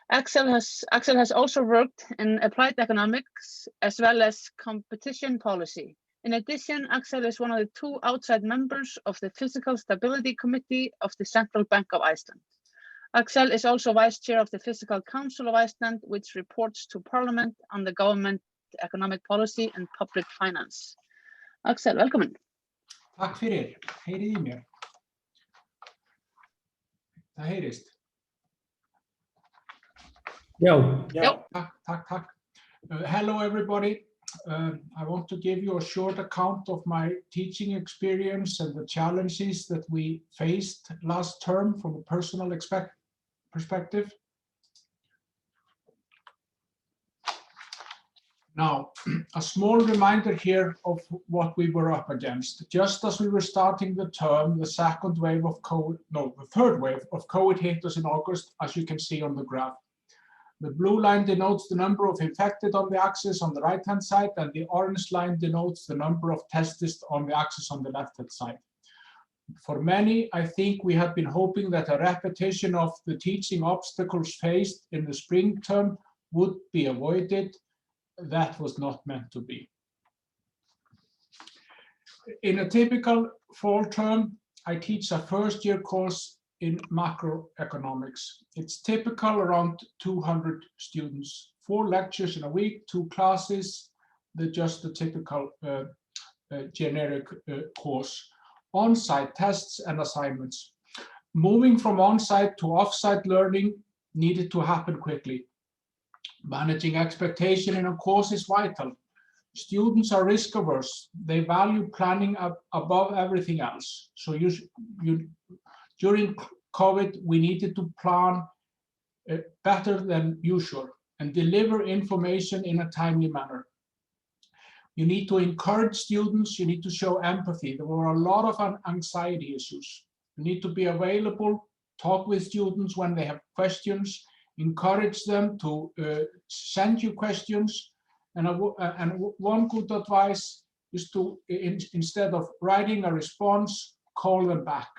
Axel has also worked in applied economics as well as competition policy. In addition, Axel is one of the 2 outside members of the Fiscal Stability Committee of the Central Bank of Iceland. Axel is also Vice Chair of the Fiscal Council of Iceland, which reports to Parliament on the government economic policy and public finance. Axel, velkomin. Takk fyrir, heyrið í mér. Það heyrist. Yeah. Takk. Hello everybody. I want to give you a short account of my teaching experience and the challenges that we faced last term from a personal perspective. Now, a small reminder here of what we were up against. Just as we were starting the term, the third wave of COVID hit us in August, as you can see on the graph. The blue line denotes the number of infected on the axis on the right-hand side, and the orange line denotes the number of tests on the axis on the left-hand side. For many, I think we had been hoping that a repetition of the teaching obstacles faced in the spring term would be avoided. That was not meant to be. In a typical fall term, I teach a first-year course in macroeconomics. It's typical around 200 students, 4 lectures in a week, 2 classes, just the typical generic course. On-site tests and assignments. Moving from on-site to off-site learning needed to happen quickly. Managing expectation in a course is vital. Students are risk averse. They value planning above everything else. So during COVID, we needed to plan better than usual and deliver information in a timely manner. You need to encourage students, you need to show empathy. There were a lot of anxiety issues. You need to be available, talk with students when they have questions, encourage them to send you questions. And one good advice is to, instead of writing a response, call them back.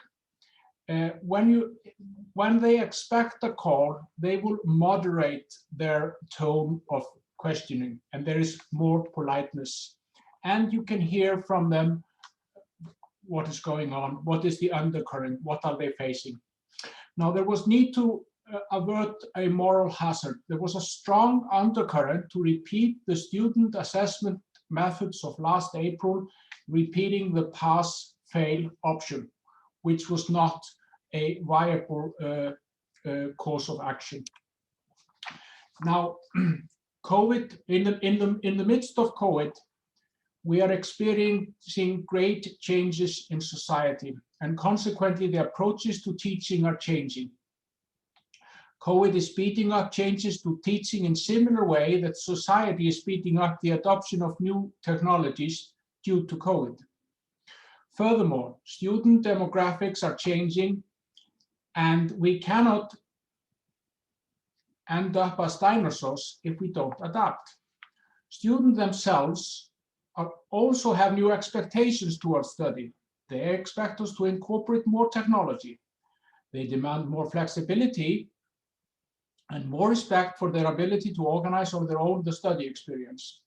When they expect a call, they will moderate their tone of questioning, and there is more politeness. And you can hear from them what is going on, what is the undercurrent, what are they facing. Now, there was need to avert a moral hazard. There was a strong undercurrent to repeat the student assessment methods of last April, repeating the pass-fail option, which was not a viable course of action. Now, COVID, in the midst of COVID, we are experiencing great changes in society, and consequently the approaches to teaching are changing. COVID is speeding up changes to teaching in similar way that society is speeding up the adoption of new technologies due to COVID. Furthermore, student demographics are changing, and we cannot end up as dinosaurs if we don't adapt. Students themselves also have new expectations towards study. They expect us to incorporate more technology. They demand more flexibility and more respect for their ability to organize on their own the study experience.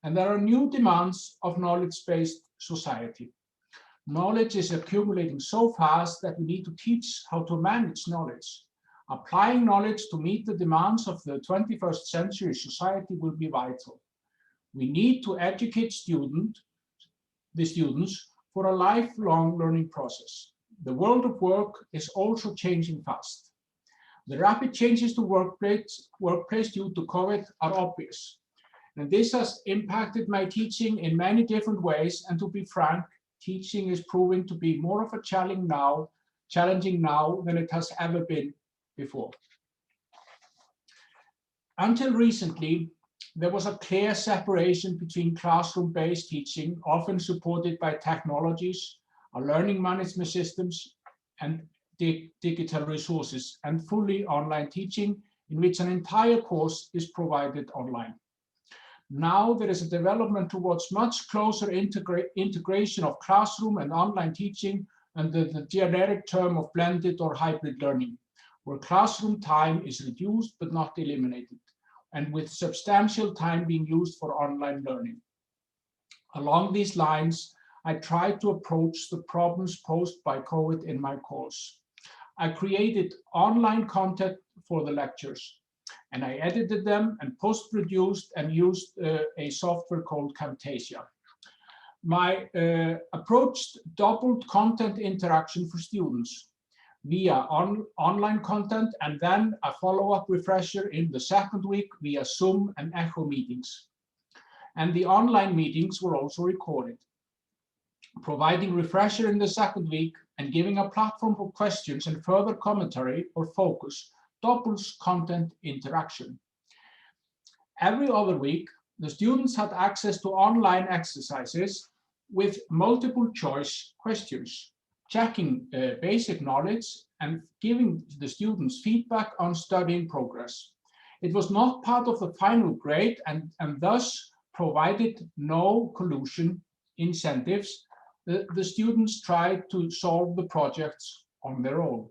And there are new demands of knowledge-based society. Knowledge is accumulating so fast that we need to teach how to manage knowledge. Applying knowledge to meet the demands of the 21st century society will be vital. We need to educate the students for a lifelong learning process. The world of work is also changing fast. The rapid changes to workplace due to COVID are obvious. And this has impacted my teaching in many different ways. And to be frank, teaching is proving to be more of a challenging now than it has ever been before. Until recently, there was a clear separation between classroom-based teaching, often supported by technologies, learning management systems, and digital resources, and fully online teaching, in which an entire course is provided online. Now there is a development towards much closer integration of classroom and online teaching under the generic term of blended or hybrid learning, where classroom time is reduced but not eliminated, and with substantial time being used for online learning. Along these lines, I tried to approach the problems posed by COVID in my course. I created online content for the lectures, and I edited them and post-produced and used a software called Camtasia. My approach doubled content interaction for students via online content, and then a follow-up refresher in the second week via Zoom and Echo meetings. And the online meetings were also recorded. Providing refresher in the second week and giving a platform for questions and further commentary or focus doubles content interaction. Every other week, the students had access to online exercises with multiple choice questions, checking basic knowledge and giving the students feedback on studying progress. It was not part of the final grade and thus provided no collusion incentives. The students tried to solve the projects on their own.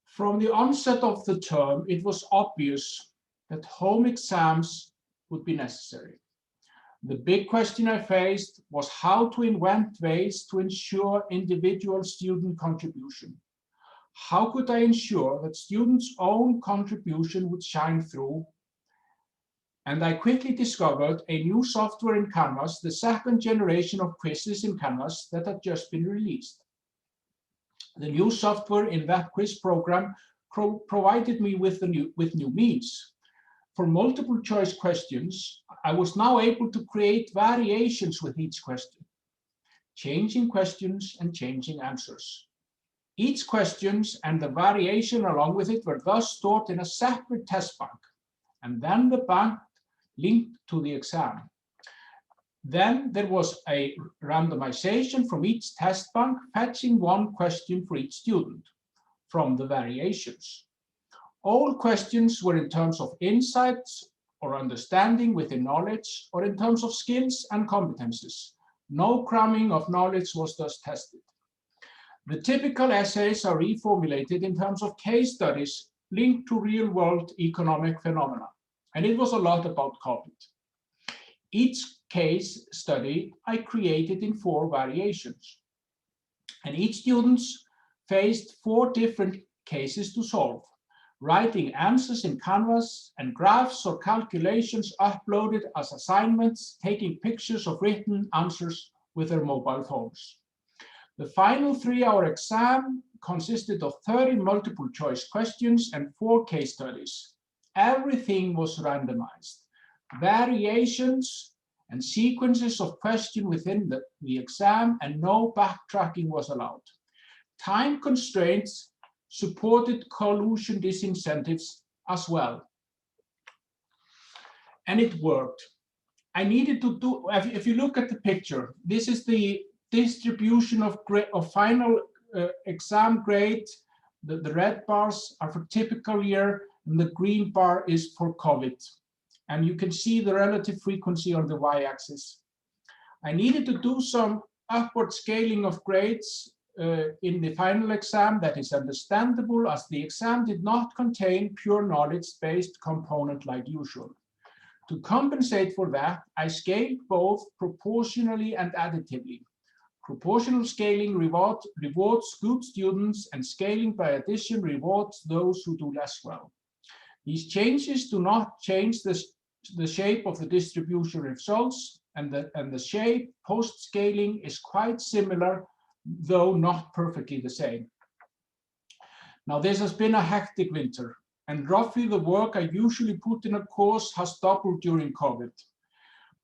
From the onset of the term, it was obvious that home exams would be necessary. The big question I faced was how to invent ways to ensure individual student contribution. How could I ensure that students' own contribution would shine through? And I quickly discovered a new software in Canvas, the second generation of quizzes in Canvas that had just been released. The new software in that quiz program provided me with new means. For multiple choice questions, I was now able to create variations with each question, changing questions and changing answers. Each question and the variation along with it were thus stored in a separate test bank, and then the bank linked to the exam. Then there was a randomization from each test bank, fetching one question for each student from the variations. All questions were in terms of insights or understanding within knowledge, or in terms of skills and competences. No cramming of knowledge was thus tested. The typical essays are reformulated in terms of case studies linked to real-world economic phenomena, and it was a lot about COVID. Each case study I created in 4 variations, and each student faced 4 different cases to solve, writing answers in Canvas and graphs or calculations uploaded as assignments, taking pictures of written answers with their mobile phones. The final 3-hour exam consisted of 30 multiple choice questions and 4 case studies. Everything was randomized. Variations and sequences of questions within the exam, and no backtracking was allowed. Time constraints supported collusion disincentives as well. And it worked. I needed to do, if you look at the picture, this is the distribution of final exam grade. The red bars are for typical year, and the green bar is for COVID. And you can see the relative frequency on the y-axis. I needed to do some upward scaling of grades in the final exam. That is understandable, as the exam did not contain pure knowledge-based component like usual. To compensate for that, I scaled both proportionally and additively. Proportional scaling rewards good students, and scaling by addition rewards those who do less well. These changes do not change the shape of the distribution results, and the shape post-scaling is quite similar, though not perfectly the same. Now, this has been a hectic winter, and roughly the work I usually put in a course has doubled during COVID.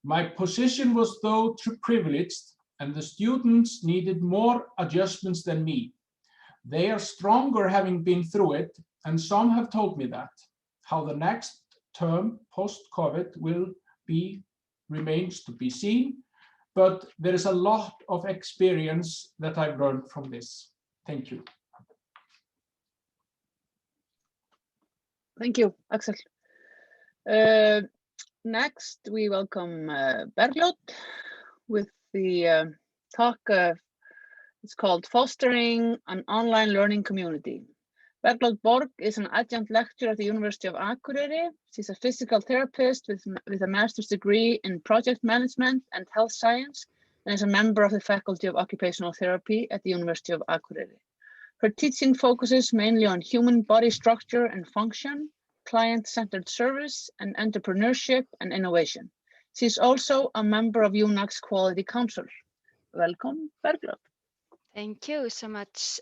My position was though privileged, and the students needed more adjustments than me. They are stronger having been through it, and some have told me that. How the next term post-COVID will be remains to be seen, but there is a lot of experience that I've learned from this. Thank you. Thank you, Axel. Next, we welcome Bergljót with the talk. It's called Fostering an Online Learning Community. Bergljót Borg is an adjunct lecturer at the University of Akureyri. She's a physical therapist with a master's degree in project management and health science, and is a member of the Faculty of Occupational Therapy at the University of Akureyri. Her teaching focuses mainly on human body structure and function, client-centered service, and entrepreneurship and innovation. She's also a member of UNAC's Quality Council. Welcome, Bergljót. Thank you so much.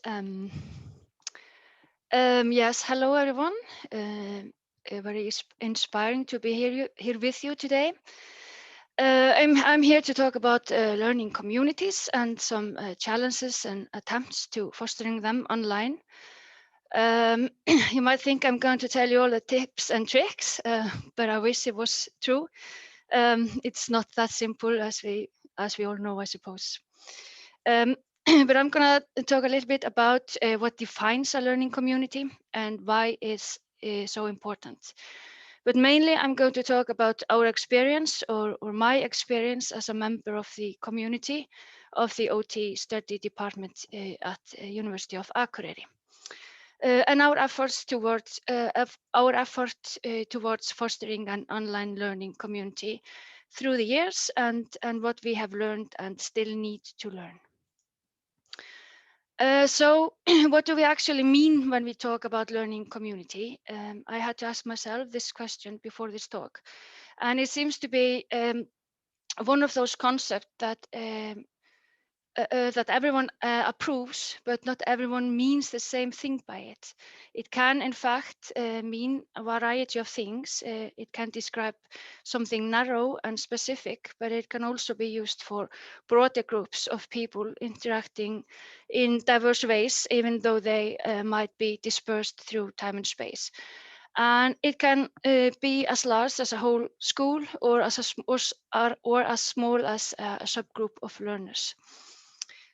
Yes, hello everyone. Very inspiring to be here with you today. I'm here to talk about learning communities and some challenges and attempts to fostering them online. You might think I'm going to tell you all the tips and tricks, but I wish it was true. It's not that simple, as we all know, I suppose. But I'm going to talk a little bit about what defines a learning community and why it's so important. But mainly, I'm going to talk about our experience or my experience as a member of the community of the OT study department at University of Akureyri. And our efforts towards fostering an online learning community through the years, and what we have learned and still need to learn. So what do we actually mean when we talk about learning community? I had to ask myself this question before this talk, and it seems to be one of those concepts that that everyone approves, but not everyone means the same thing by it. It can, in fact, mean a variety of things. It can describe something narrow and specific, but it can also be used for broader groups of people interacting in diverse ways, even though they might be dispersed through time and space. And it can be as large as a whole school, or as small as a subgroup of learners.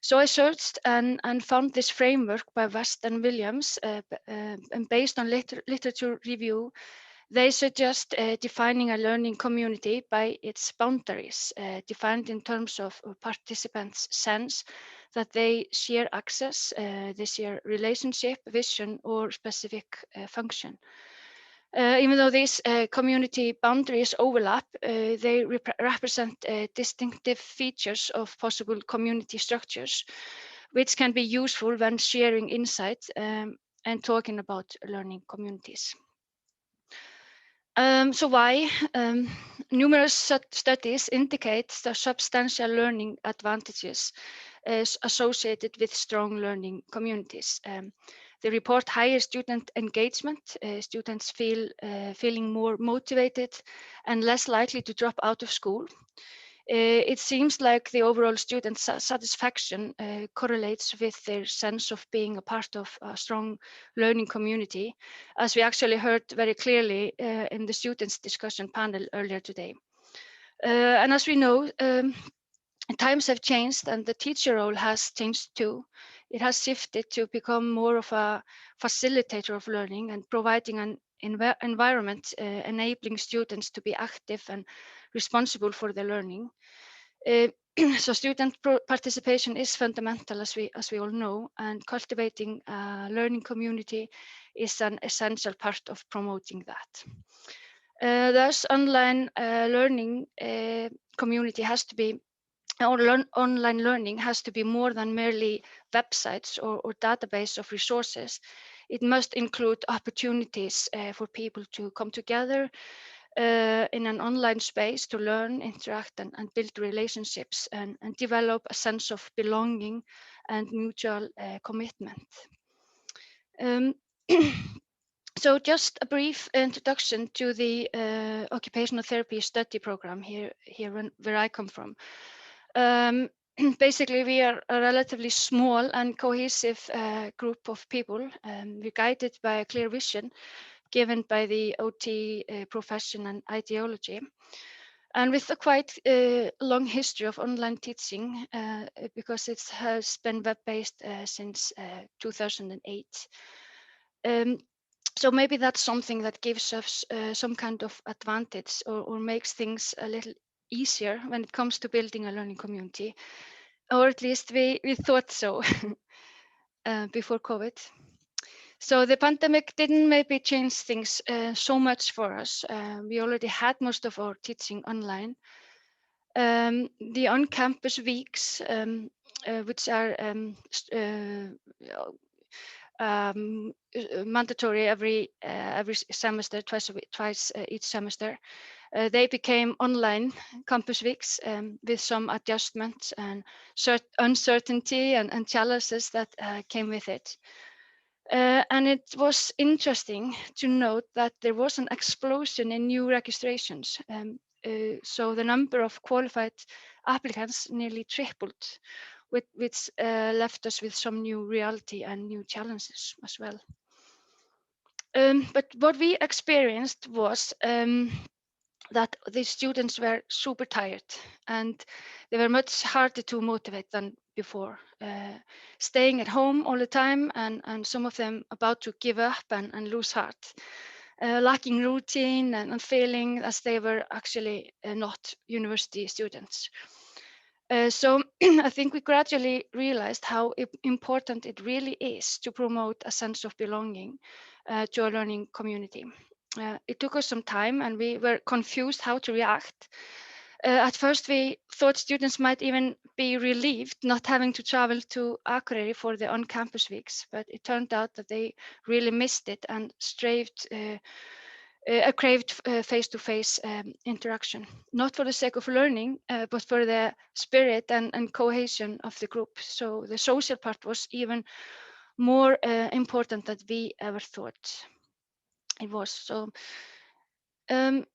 So I searched and found this framework by West and Williams, and based on literature review, they suggest defining a learning community by its boundaries, defined in terms of participants' sense that they share access, they share relationship, vision, or specific function. Even though these community boundaries overlap, they represent distinctive features of possible community structures, which can be useful when sharing insights and talking about learning communities. So why? Numerous studies indicate the substantial learning advantages associated with strong learning communities. They report higher student engagement, students feeling more motivated and less likely to drop out of school. It seems like the overall student satisfaction correlates with their sense of being a part of a strong learning community, as we actually heard very clearly in the students' discussion panel earlier today. And as we know, times have changed and the teacher role has changed too. It has shifted to become more of a facilitator of learning and providing an environment enabling students to be active and responsible for their learning. So student participation is fundamental, as we all know, and cultivating a learning community is an essential part of promoting that. Thus, online learning community has to be, online learning has to be more than merely websites or database of resources. It must include opportunities for people to come together in an online space to learn, interact, and build relationships and develop a sense of belonging and mutual commitment. So just a brief introduction to the occupational therapy study program here where I come from. Basically, we are a relatively small and cohesive group of people. We're guided by a clear vision given by the OT profession and ideology. And with a quite long history of online teaching, because it has been web-based since 2008. So maybe that's something that gives us some kind of advantage or makes things a little easier when it comes to building a learning community, or at least we thought so before COVID. So the pandemic didn't maybe change things so much for us. We already had most of our teaching online. The on-campus weeks, which are mandatory every semester, twice each semester. They became online campus weeks with some adjustments and uncertainty and challenges that came with it. And it was interesting to note that there was an explosion in new registrations. So the number of qualified applicants nearly tripled, which left us with some new reality and new challenges as well. But what we experienced was that the students were super tired and they were much harder to motivate than before. Staying at home all the time and some of them about to give up and lose heart. Lacking routine and feeling as they were actually not university students. So I think we gradually realized how important it really is to promote a sense of belonging to a learning community. It took us some time and we were confused how to react. At first, we thought students might even be relieved not having to travel to Akureyri for the on-campus weeks, but it turned out that they really missed it and craved face-to-face interaction, not for the sake of learning, but for the spirit and cohesion of the group. So the social part was even more important than we ever thought it was. So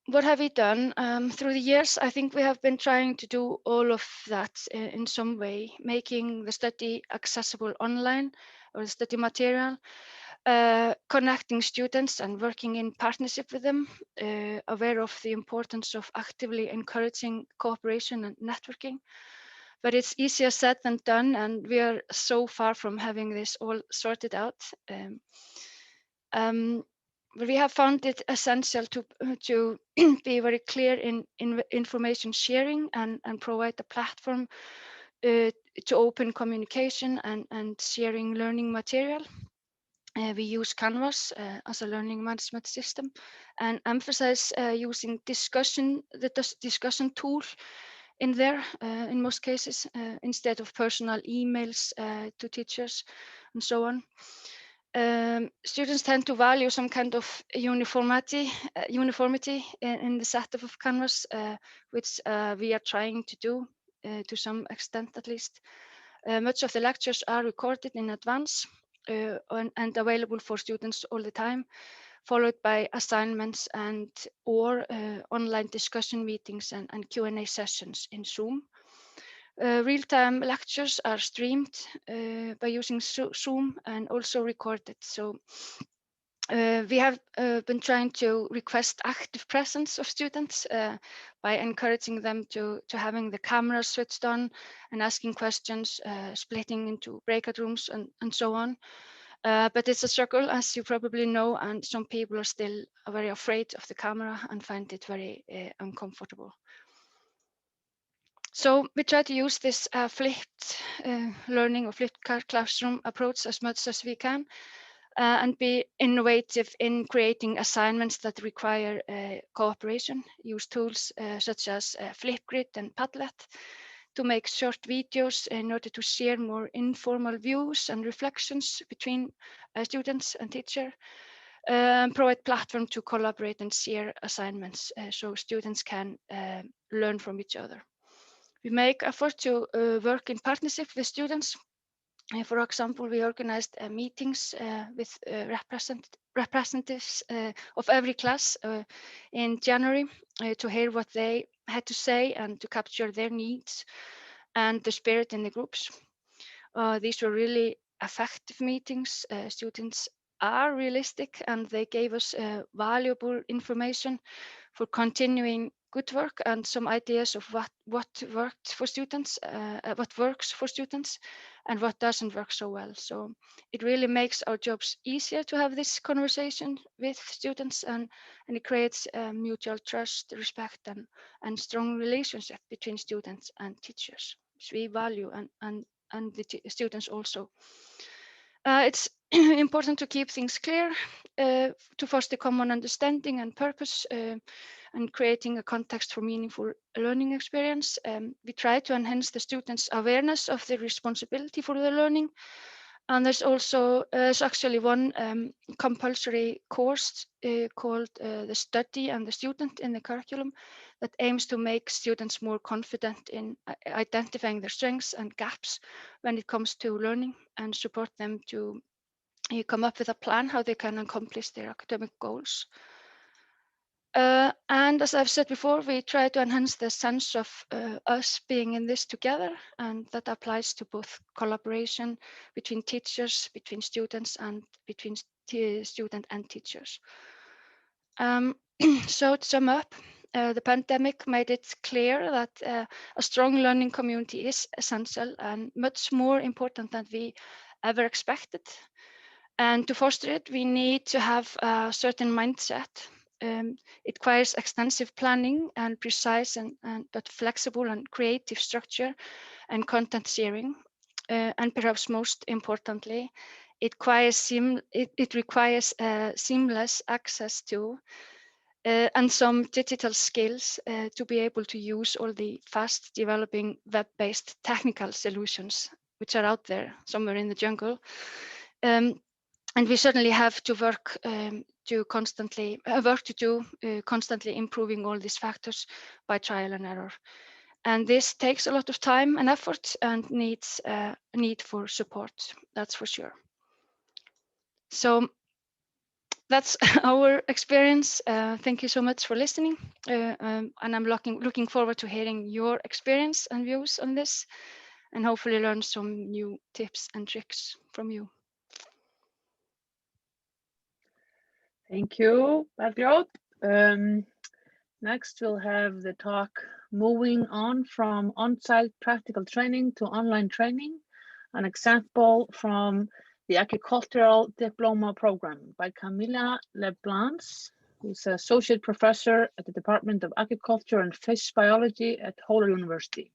what have we done? Through the years, I think we have been trying to do all of that in some way, making the study accessible online or the study material, connecting students and working in partnership with them, aware of the importance of actively encouraging cooperation and networking. But it's easier said than done, and we are so far from having this all sorted out. We have found it essential to be very clear in information sharing and provide a platform to open communication and sharing learning material. We use Canvas as a learning management system and emphasize using the discussion tool in there in most cases instead of personal emails to teachers and so on. Students tend to value some kind of uniformity in the setup of Canvas, which we are trying to do to some extent at least. Much of the lectures are recorded in advance and available for students all the time, followed by assignments and or online discussion meetings and Q&A sessions in Zoom. Real-time lectures are streamed by using Zoom and also recorded. So we have been trying to request active presence of students by encouraging them to having the camera switched on and asking questions, splitting into breakout rooms and so on. But it's a struggle, as you probably know, and some people are still very afraid of the camera and find it very uncomfortable. So we try to use this flipped learning or flipped classroom approach as much as we can and be innovative in creating assignments that require cooperation. Use tools such as Flipgrid and Padlet to make short videos in order to share more informal views and reflections between students and teacher. Provide platform to collaborate and share assignments so students can learn from each other. We make effort to work in partnership with students. For example, we organized meetings with representatives of every class in January to hear what they had to say and to capture their needs and the spirit in the groups. These were really effective meetings. Students are realistic and they gave us valuable information for continuing good work and some ideas of what worked for students, what works for students and what doesn't work so well. So it really makes our jobs easier to have this conversation with students and it creates mutual trust, respect and strong relationship between students and teachers, which we value and the students also. It's important to keep things clear, to foster common understanding and purpose, and creating a context for meaningful learning experience. We try to enhance the students' awareness of their responsibility for their learning. And there's also actually one compulsory course called the Study and the Student in the curriculum that aims to make students more confident in identifying their strengths and gaps when it comes to learning and support them to come up with a plan how they can accomplish their academic goals. And as I've said before, we try to enhance the sense of us being in this together, and that applies to both collaboration between teachers, between students, and between student and teachers. So to sum up, the pandemic made it clear that a strong learning community is essential and much more important than we ever expected. And to foster it, we need to have a certain mindset. It requires extensive planning and precise but flexible and creative structure and content sharing. And perhaps most importantly, it requires seamless access to and some digital skills to be able to use all the fast developing web-based technical solutions which are out there somewhere in the jungle. And we certainly have to work to constantly constantly improving all these factors by trial and error. And this takes a lot of time and effort and needs a need for support, that's for sure. So that's our experience. Thank you so much for listening. And I'm looking forward to hearing your experience and views on this and hopefully learn some new tips and tricks from you. Thank you, Bergljót. Next, we'll have the talk moving on from on-site practical training to online training, an example from the Agricultural Diploma Program by Camilla Leblanc, who's an associate professor at the Department of Agriculture and Fish Biology at Helena University.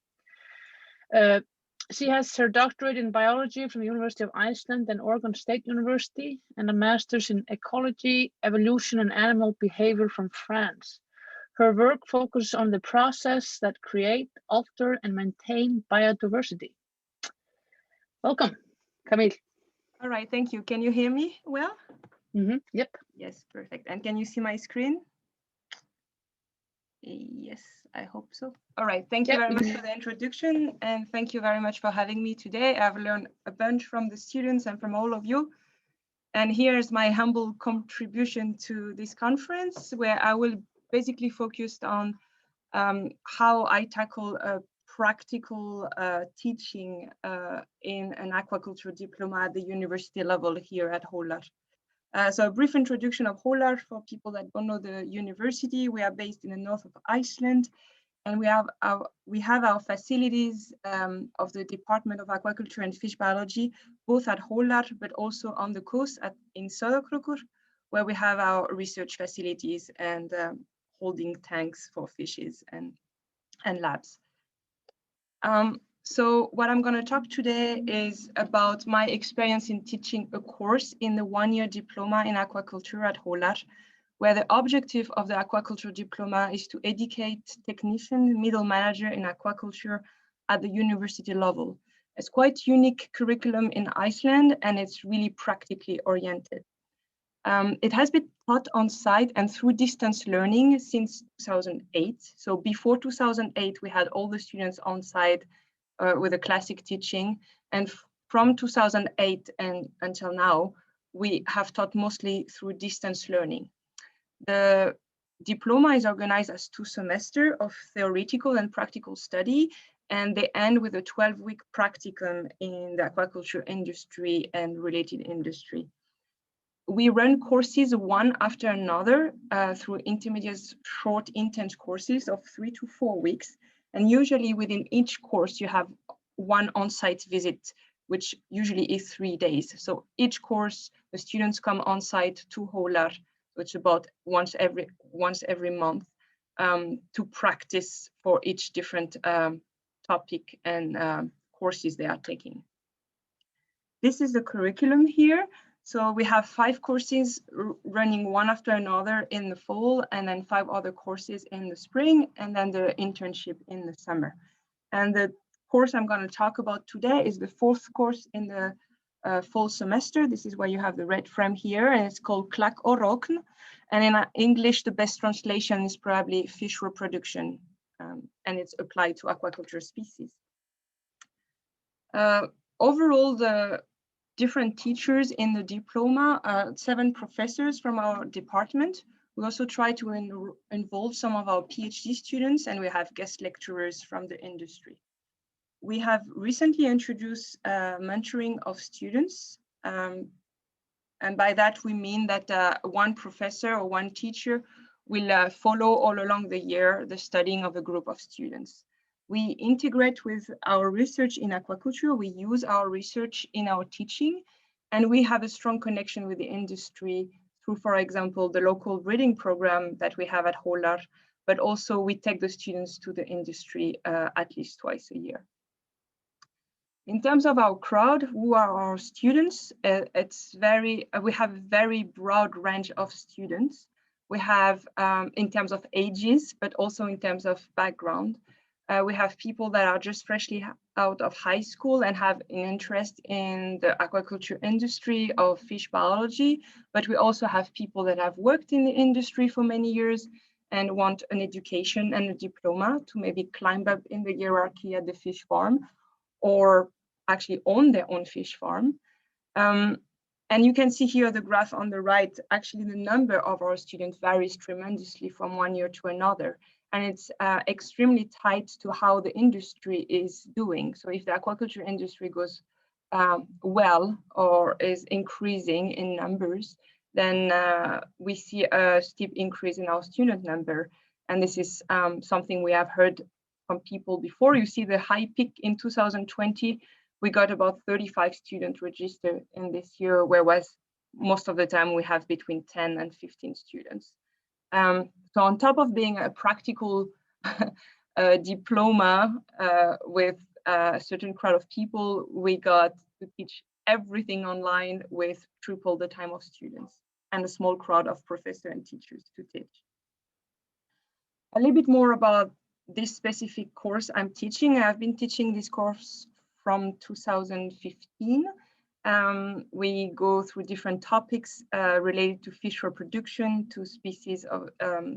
She has her doctorate in biology from the University of Iceland and Oregon State University, and a master's in ecology, evolution, and animal behavior from France. Her work focuses on the process that create, alter, and maintain biodiversity. Welcome, Camille. All right, thank you. Can you hear me well? Yep. Yes, perfect. And can you see my screen? Yes, I hope so. All right, thank you very much for the introduction, and thank you very much for having me today. I've learned a bunch from the students and from all of you. And here's my humble contribution to this conference, where I will basically focus on how I tackle a practical teaching in an aquaculture diploma at the university level here at Hólar. So a brief introduction of Hólar for people that don't know the university. We are based in the north of Iceland, and we have our facilities of the Department of Aquaculture and Fish Biology, both at Hólar, but also on the coast in Sauðárkrókur, where we have our research facilities and holding tanks for fishes and labs. So what I'm going to talk today is about my experience in teaching a course in the one-year diploma in aquaculture at Hólar, where the objective of the aquaculture diploma is to educate technician, middle manager in aquaculture at the university level. It's quite unique curriculum in Iceland, and it's really practically oriented. It has been taught on site and through distance learning since 2008. So before 2008, we had all the students on site with a classic teaching. And from 2008 and until now, we have taught mostly through distance learning. The diploma is organized as 2 semesters of theoretical and practical study, and they end with a 12-week practicum in the aquaculture industry and related industry. We run courses one after another through intermediate short intense courses of 3 to 4 weeks. And usually within each course, you have one on-site visit, which usually is 3 days. So each course, the students come on-site to Hólar, which is about once every month, to practice for each different topic and courses they are taking. This is the curriculum here. So we have 5 courses running one after another in the fall, and then 5 other courses in the spring, and then the internship in the summer. And the course I'm going to talk about today is the 4th course in the fall semester. This is where you have the red frame here, and it's called Klak og Rokn. And in English, the best translation is probably fish reproduction, and it's applied to aquaculture species. Overall, the different teachers in the diploma, 7 professors from our department. We also try to involve some of our PhD students, and we have guest lecturers from the industry. We have recently introduced mentoring of students. And by that, we mean that one professor or one teacher will follow all along the year the studying of a group of students. We integrate with our research in aquaculture. We use our research in our teaching, and we have a strong connection with the industry through, for example, the local breeding program that we have at Hólar, but also we take the students to the industry at least twice a year. In terms of our crowd, who are our students? We have a very broad range of students. We have in terms of ages, but also in terms of background. We have people that are just freshly out of high school and have an interest in the aquaculture industry of fish biology, but we also have people that have worked in the industry for many years and want an education and a diploma to maybe climb up in the hierarchy at the fish farm or actually own their own fish farm. And you can see here the graph on the right, actually the number of our students varies tremendously from one year to another. And it's extremely tied to how the industry is doing. So if the aquaculture industry goes well or is increasing in numbers, then we see a steep increase in our student number. And this is something we have heard from people before. You see the high peak in 2020. We got about 35 students registered in this year, whereas most of the time we have between 10 and 15 students. So on top of being a practical diploma with a certain crowd of people, we got to teach everything online with triple the time of students and a small crowd of professors and teachers to teach. A little bit more about this specific course I'm teaching. I've been teaching this course from 2015. We go through different topics related to fish reproduction, to species of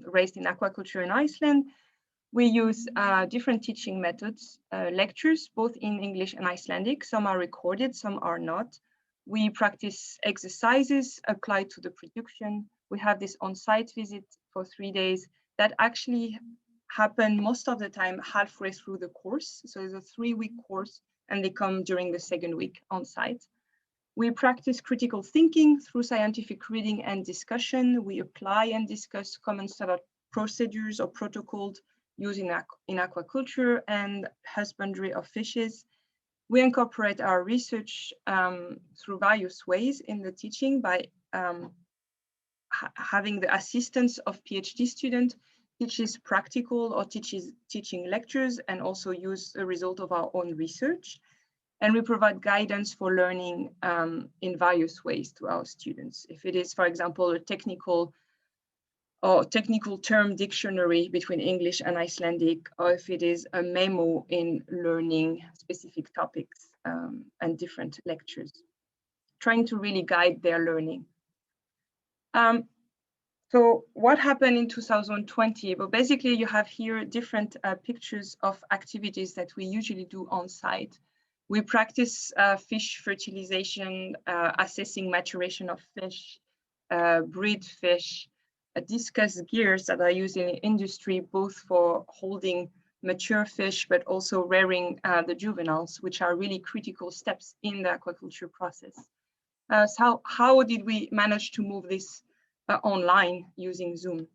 raised in aquaculture in Iceland. We use different teaching methods, lectures, both in English and Icelandic. Some are recorded, some are not. We practice exercises applied to the production. We have this on-site visit for 3 days that actually happen most of the time halfway through the course. So it's a 3-week course and they come during the 2nd week on site. We practice critical thinking through scientific reading and discussion. We apply and discuss common standard procedures or protocols used in aquaculture and husbandry of fishes. We incorporate our research through various ways in the teaching by having the assistance of PhD student, teaches practical or teaching lectures, and also use the result of our own research. And we provide guidance for learning in various ways to our students. If it is, for example, a technical term dictionary between English and Icelandic, or if it is a memo in learning specific topics and different lectures, trying to really guide their learning. So what happened in 2020? Well, basically you have here different pictures of activities that we usually do on site. We practice fish fertilization, assessing maturation of fish, breed fish, discuss gears that are used in the industry, both for holding mature fish, but also rearing the juveniles, which are really critical steps in the aquaculture process. So how did we manage to move this online using Zoom?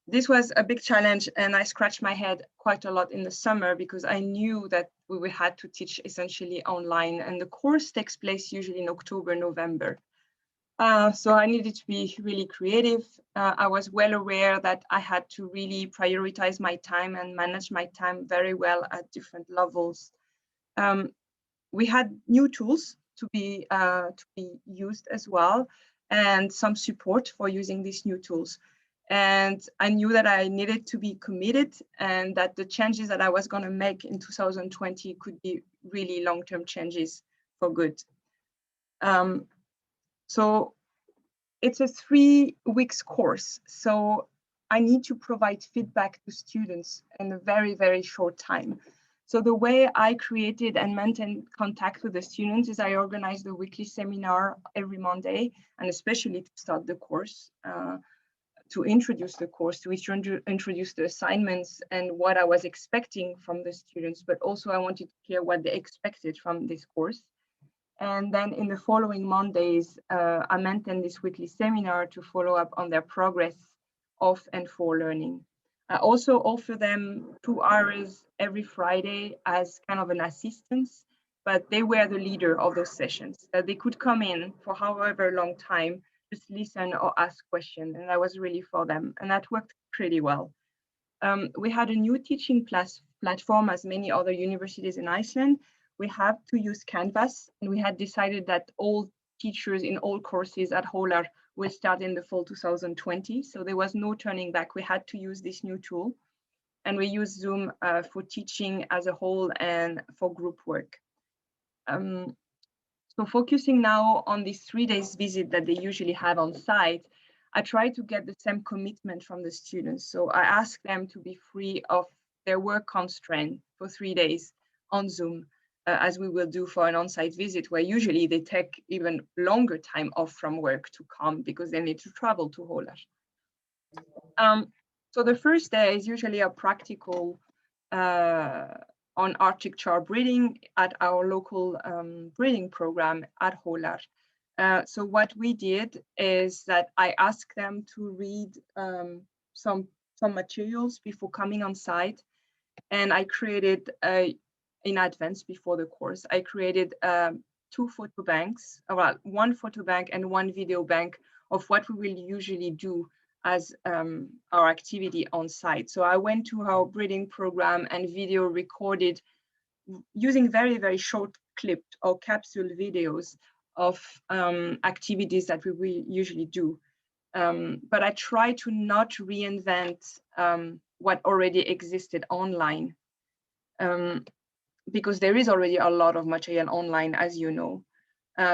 This was a big challenge, and I scratched my head quite a lot in the summer because I knew that we had to teach essentially online, and the course takes place usually in October, November. So I needed to be really creative. I was well aware that I had to really prioritize my time and manage my time very well at different levels. We had new tools to be used as well, and some support for using these new tools. And I knew that I needed to be committed and that the changes that I was going to make in 2020 could be really long-term changes for good. So it's a 3 weeks course. So I need to provide feedback to students in a very, very short time. So the way I created and maintained contact with the students is I organized a weekly seminar every Monday, and especially to start the course, to introduce the course, to introduce the assignments and what I was expecting from the students, but also I wanted to hear what they expected from this course. And then in the following Mondays, I maintained this weekly seminar to follow up on their progress of and for learning. I also offer them 2 hours every Friday as kind of an assistance, but they were the leader of those sessions. They could come in for however long time, just listen or ask questions, and that was really for them, and that worked pretty well. We had a new teaching platform as many other universities in Iceland. We have to use Canvas, and we had decided that all teachers in all courses at Hólar will start in the fall 2020, so there was no turning back. We had to use this new tool, and we use Zoom for teaching as a whole and for group work. So focusing now on these 3 days visit that they usually have on site, I try to get the same commitment from the students. So I ask them to be free of their work constraint for 3 days on Zoom, as we will do for an on-site visit, where usually they take even longer time off from work to come because they need to travel to Hólar. So the first day is usually a practical on Arctic char breeding at our local breeding program at Hólar. So what we did is that I asked them to read some materials before coming on site, and I created in advance before the course, I created 2 photo banks, well, 1 photo bank and 1 video bank of what we will usually do as our activity on site. So I went to our breeding program and video recorded using very, very short clipped or capsule videos of activities that we will usually do. But I try to not reinvent what already existed online. because there is already a lot of material online, as you know.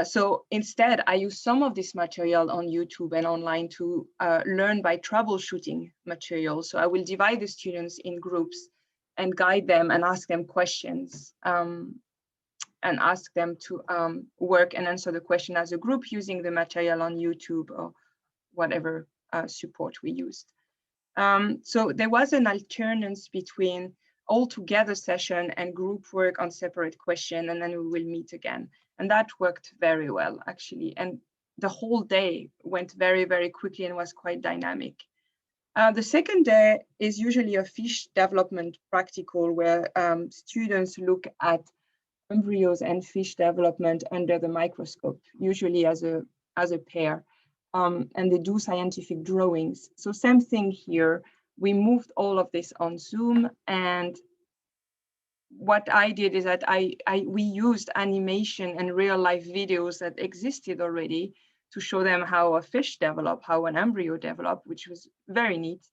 So instead, I use some of this material on YouTube and online to learn by troubleshooting material. So I will divide the students in groups and guide them and ask them questions and ask them to work and answer the question as a group using the material on YouTube or whatever support we used. So there was an alternance between all together session and group work on separate question, and then we will meet again. And that worked very well, actually. And the whole day went very, very quickly and was quite dynamic. The second day is usually a fish development practical where students look at embryos and fish development under the microscope, usually as a pair. And they do scientific drawings. So same thing here. We moved all of this on Zoom, and what I did is that we used animation and real life videos that existed already to show them how a fish developed, how an embryo developed, which was very neat.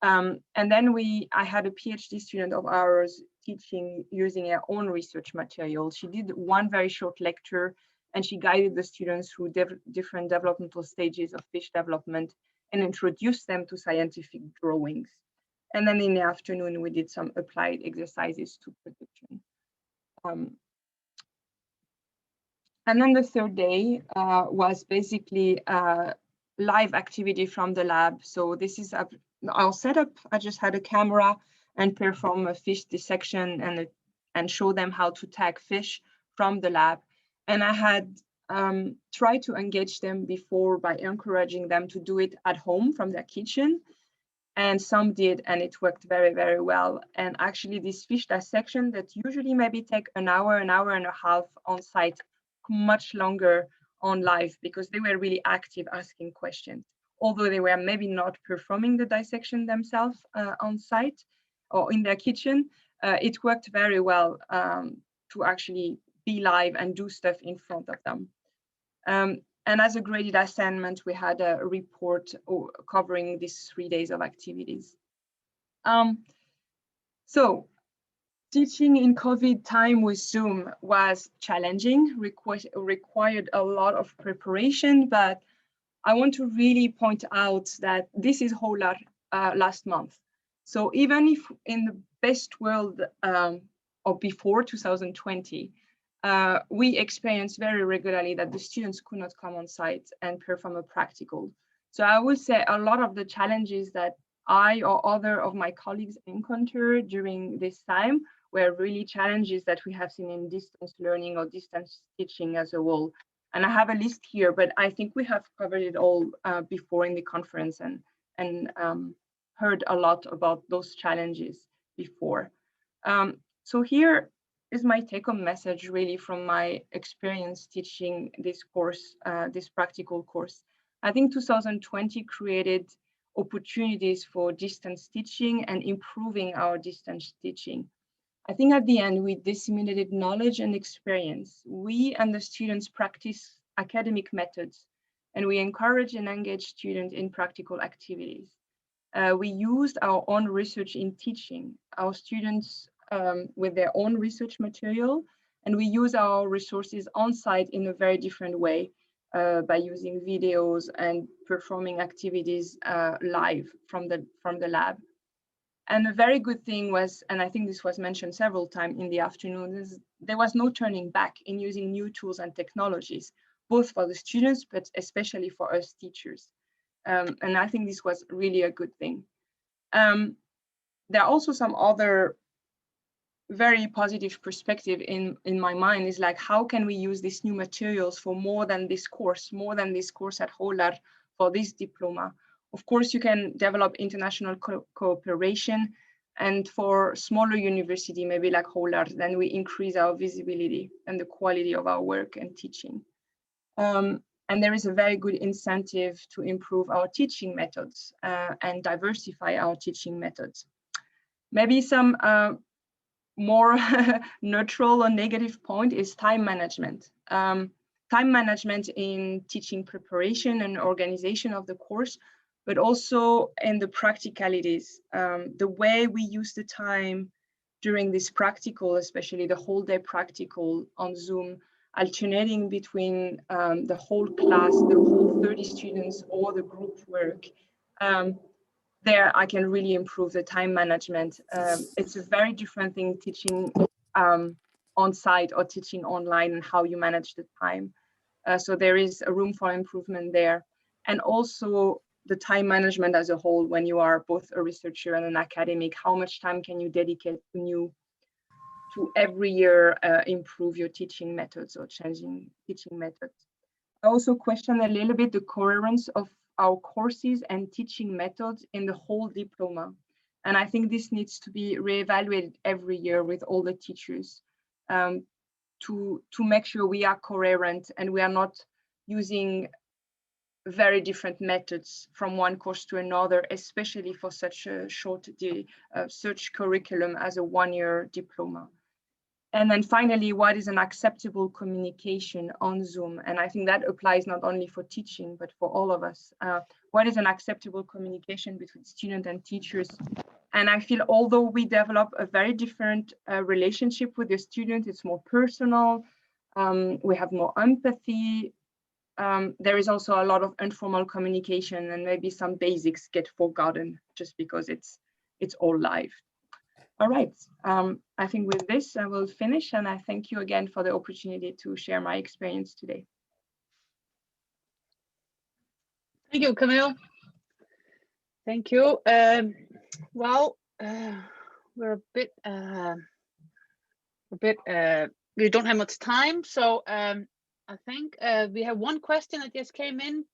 And then I had a PhD student of ours teaching using her own research material. She did one very short lecture, and she guided the students through different developmental stages of fish development and introduced them to scientific drawings. And then in the afternoon, we did some applied exercises to production. And then the third day was basically a live activity from the lab. So this is our setup. I just had a camera and perform a fish dissection and show them how to tag fish from the lab. And I had tried to engage them before by encouraging them to do it at home from their kitchen. And some did, and it worked very, very well. And actually this fish dissection that usually maybe take an hour and a half on site, much longer on live, because they were really active asking questions. Although they were maybe not performing the dissection themselves on site or in their kitchen, it worked very well to actually be live and do stuff in front of them. And as a graded assignment, we had a report covering these 3 days of activities. So teaching in COVID time with Zoom was challenging, required a lot of preparation, but I want to really point out that this is Hólar last month. So even if in the best world or before 2020, we experienced very regularly that the students could not come on site and perform a practical. So I would say a lot of the challenges that I or other of my colleagues encountered during this time were really challenges that we have seen in distance learning or distance teaching as a whole. And I have a list here, but I think we have covered it all before in the conference and heard a lot about those challenges before. So here is my take-home message really from my experience teaching this course, this practical course. I think 2020 created opportunities for distance teaching and improving our distance teaching. I think at the end, we disseminated knowledge and experience. We and the students practice academic methods, and we encourage and engage students in practical activities. We used our own research in teaching, our students with their own research material, and we use our resources on site in a very different way by using videos and performing activities live from the lab. And a very good thing was, and I think this was mentioned several times in the afternoon, is there was no turning back in using new tools and technologies, both for the students, but especially for us teachers. And I think this was really a good thing. There are also some other very positive perspective in my mind is like, how can we use these new materials for more than this course at Hólar for this diploma? Of course, you can develop international cooperation, and for smaller university, maybe like Hólar, then we increase our visibility and the quality of our work and teaching. And there is a very good incentive to improve our teaching methods and diversify our teaching methods. Maybe some more neutral or negative point is time management. Time management in teaching preparation and organization of the course, but also in the practicalities, the way we use the time during this practical, especially the whole day practical on Zoom, alternating between the whole class, the whole 30 students, or the group work, there I can really improve the time management. It's a very different thing teaching on site or teaching online and how you manage the time. So there is a room for improvement there. And also the time management as a whole, when you are both a researcher and an academic, how much time can you dedicate to every year improve your teaching methods or changing teaching methods. I also question a little bit the coherence of our courses and teaching methods in the whole diploma. And I think this needs to be reevaluated every year with all the teachers to make sure we are coherent and we are not using very different methods from one course to another, especially for such a short search curriculum as a one-year diploma. And then finally, what is an acceptable communication on Zoom? And I think that applies not only for teaching, but for all of us. What is an acceptable communication between student and teachers? And I feel although we develop a very different relationship with the student, it's more personal, we have more empathy, there is also a lot of informal communication, and maybe some basics get forgotten just because it's all live. All right, I think with this I will finish, and I thank you again for the opportunity to share my experience today. Thank you, Camille. Thank you. Well, we're a bit, we don't have much time, so I think we have one question that just came in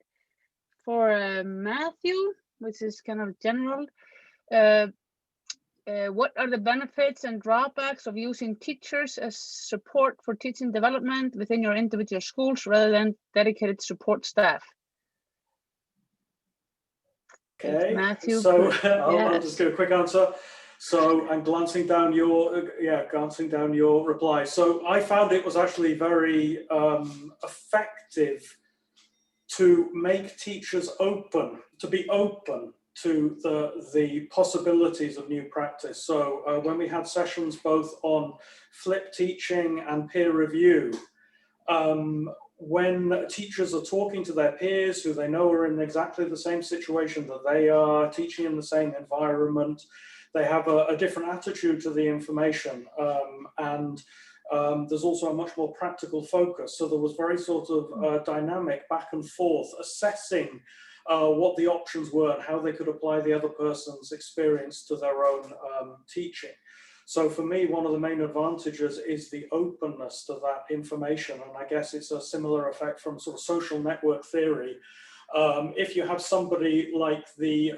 for Matthew, which is kind of general. What are the benefits and drawbacks of using teachers as support for teaching development within your individual schools rather than dedicated support staff? Okay, Matthew, so I'll just give a quick answer. So I'm glancing down your reply. So I found it was actually very effective to make teachers be open to the possibilities of new practice. So when we had sessions both on flip teaching and peer review, when teachers are talking to their peers who they know are in exactly the same situation that they are, teaching in the same environment, they have a different attitude to the information, and there's also a much more practical focus. So there was very sort of dynamic back and forth, assessing what the options were and how they could apply the other person's experience to their own teaching. So for me, one of the main advantages is the openness to that information. And I guess it's a similar effect from sort of social network theory. If you have somebody like the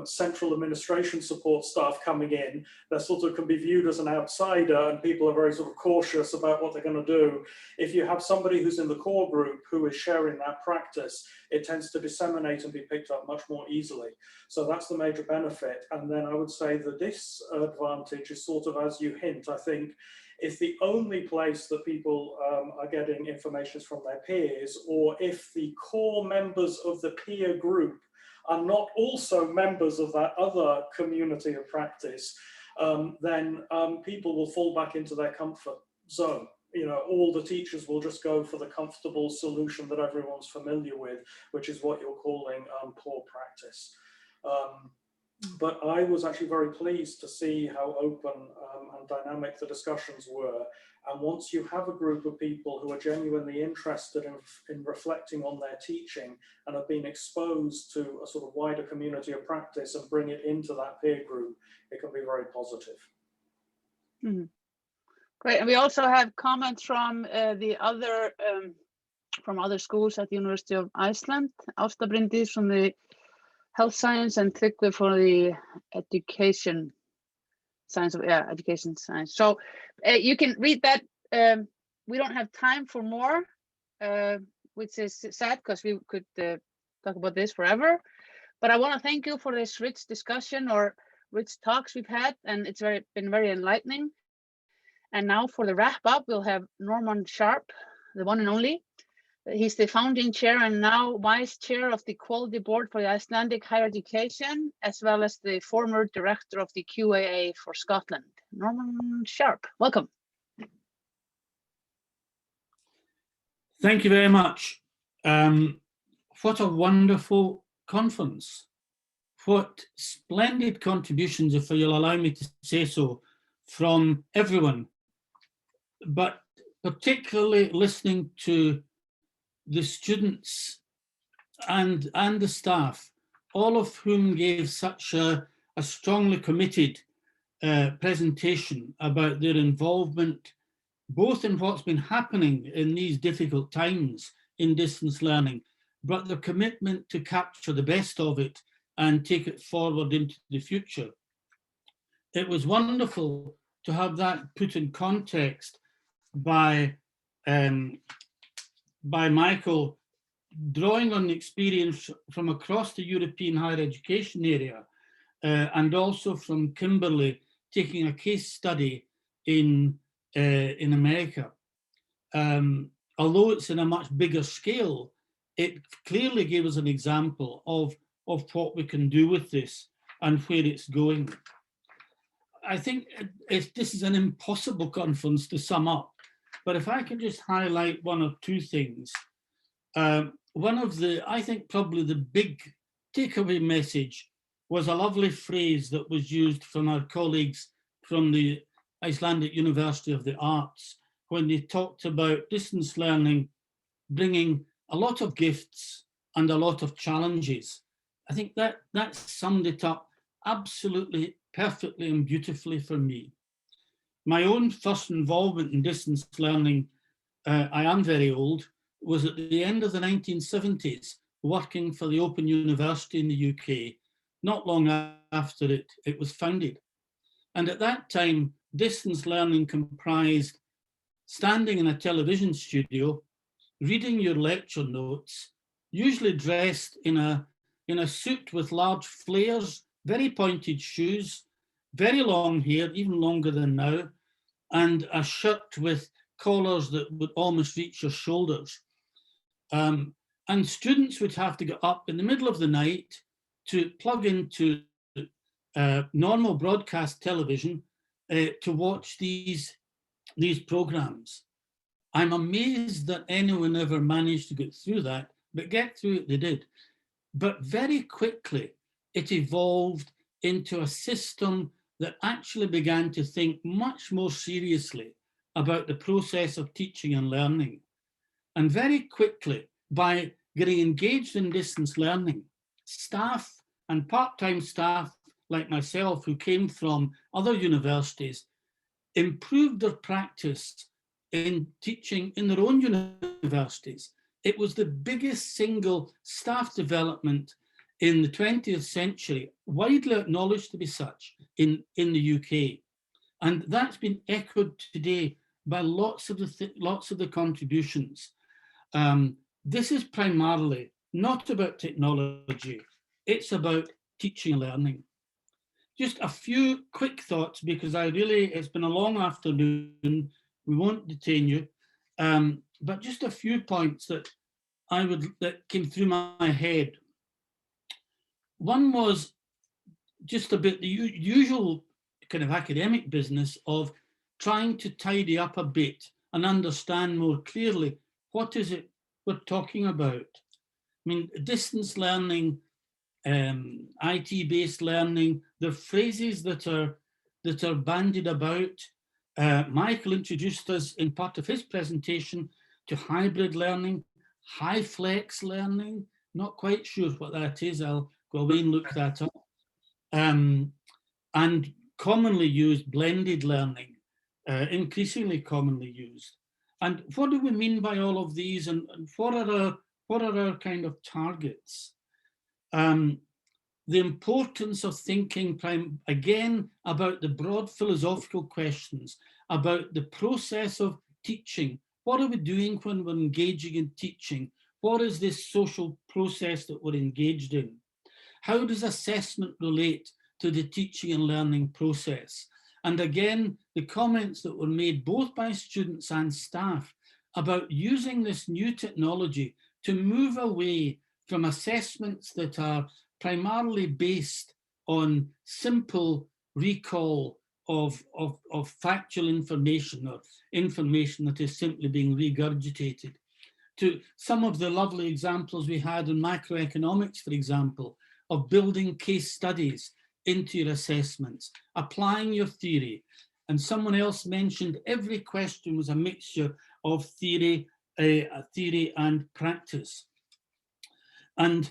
central administration support staff coming in, that sort of can be viewed as an outsider and people are very sort of cautious about what they're going to do. If you have somebody who's in the core group who is sharing that practice, it tends to disseminate and be picked up much more easily. So that's the major benefit. And then I would say the disadvantage is sort of, as you hint, I think, if the only place that people are getting information is from their peers, or if the core members of the peer group are not also members of that other community of practice, then people will fall back into their comfort zone. You know, all the teachers will just go for the comfortable solution that everyone's familiar with, which is what you're calling poor practice. But I was actually very pleased to see how open and dynamic the discussions were. And once you have a group of people who are genuinely interested in reflecting on their teaching and have been exposed to a sort of wider community of practice and bring it into that peer group, it can be very positive. Mm-hmm. Great, and we also have comments from the other from other schools at the University of Iceland. Ásta Bryndís from the Health Science and Tryggvi for the Education Science. Education Science. So you can read that. We don't have time for more, which is sad because we could talk about this forever. But I want to thank you for this rich discussion or rich talks we've had, and it's been very enlightening. And now for the wrap up, we'll have Norman Sharp, the one and only. He's the founding chair and now vice chair of the Quality Board for the Icelandic Higher Education, as well as the former director of the QAA for Scotland. Norman Sharp. Welcome. Thank you very much. What a wonderful conference. What splendid contributions, if you'll allow me to say so, from everyone, but particularly listening to the students and the staff, all of whom gave such a strongly committed presentation about their involvement, both in what's been happening in these difficult times in distance learning, but their commitment to capture the best of it and take it forward into the future. It was wonderful to have that put in context by Michael, drawing on the experience from across the European higher education area, and also from Kimberly taking a case study in America. Although it's in a much bigger scale, it clearly gave us an example of what we can do with this and where it's going. I think this is an impossible conference to sum up, but if I can just highlight one or two things. One of the, I think probably the big takeaway message was a lovely phrase that was used from our colleagues from the Icelandic University of the Arts, when they talked about distance learning bringing a lot of gifts and a lot of challenges. I think that summed it up absolutely perfectly and beautifully for me. My own first involvement in distance learning, I am very old, was at the end of the 1970s, working for the Open University in the UK, not long after it was founded. And at that time, distance learning comprised standing in a television studio, reading your lecture notes, usually dressed in a suit with large flares, very pointed shoes, very long hair, even longer than now, and a shirt with collars that would almost reach your shoulders. And students would have to get up in the middle of the night to plug into normal broadcast television to watch these programs. I'm amazed that anyone ever managed to get through that, but get through it they did. But very quickly, it evolved into a system that actually began to think much more seriously about the process of teaching and learning. And very quickly, by getting engaged in distance learning, staff and part-time staff like myself who came from other universities improved their practice in teaching in their own universities. It was the biggest single staff development in the 20th century, widely acknowledged to be such in the UK. And that's been echoed today by lots of the contributions. This is primarily not about technology, it's about teaching and learning. Just a few quick thoughts, because it's been a long afternoon, we won't detain you, but just a few points that came through my head. One was just about the usual kind of academic business of trying to tidy up a bit and understand more clearly what is it we're talking about. I mean, distance learning, IT-based learning, the phrases that are bandied about. Michael introduced us in part of his presentation to hybrid learning, high flex learning, not quite sure what that is, I'll go away and look that up. And commonly used blended learning, increasingly commonly used. And what do we mean by all of these, and what are our kind of targets? The importance of thinking again about the broad philosophical questions, about the process of teaching. What are we doing when we're engaging in teaching? What is this social process that we're engaged in? How does assessment relate to the teaching and learning process? And again, the comments that were made both by students and staff about using this new technology to move away from assessments that are primarily based on simple recall of factual information or information that is simply being regurgitated, to some of the lovely examples we had in macroeconomics, for example, of building case studies into your assessments, applying your theory. And someone else mentioned every question was a mixture of theory and practice. And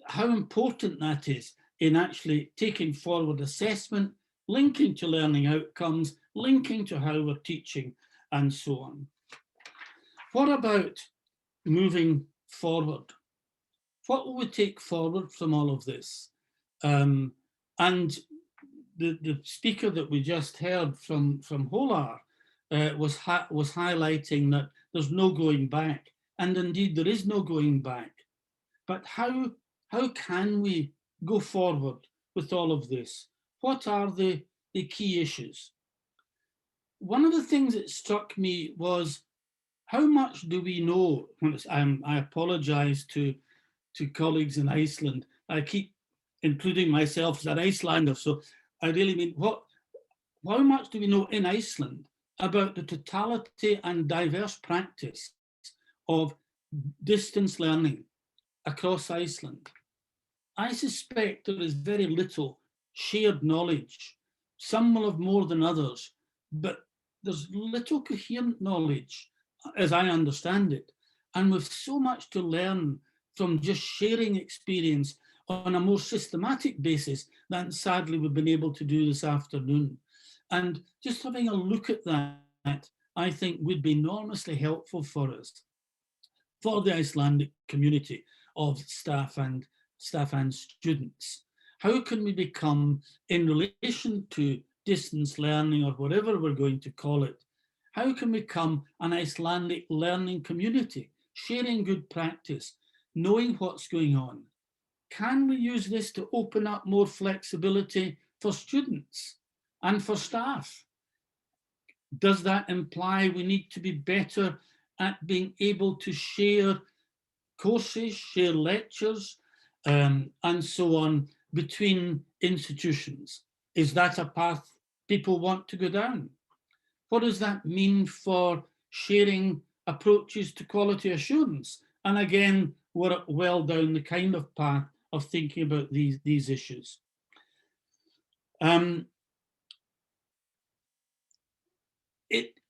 how important that is in actually taking forward assessment, linking to learning outcomes, linking to how we're teaching, and so on. What about moving forward? What will we take forward from all of this? And the speaker that we just heard from Holar was highlighting that there's no going back. And indeed, there is no going back. But how can we go forward with all of this? What are the key issues? One of the things that struck me was, how much do we know? I apologize to colleagues in Iceland. I keep including myself as an Icelander, so I really mean, how much do we know in Iceland about the totality and diverse practice of distance learning across Iceland? I suspect there is very little shared knowledge. Some will have more than others, but there's little coherent knowledge, as I understand it. And with so much to learn from just sharing experience on a more systematic basis than sadly we've been able to do this afternoon. And just having a look at that, I think would be enormously helpful for us, for the Icelandic community of staff and students. How can we become, in relation to distance learning or whatever we're going to call it, how can we become an Icelandic learning community, sharing good practice, knowing what's going on? Can we use this to open up more flexibility for students and for staff? Does that imply we need to be better at being able to share courses, share lectures, and so on between institutions? Is that a path people want to go down? What does that mean for sharing approaches to quality assurance? And again, we're well down the kind of path of thinking about these issues.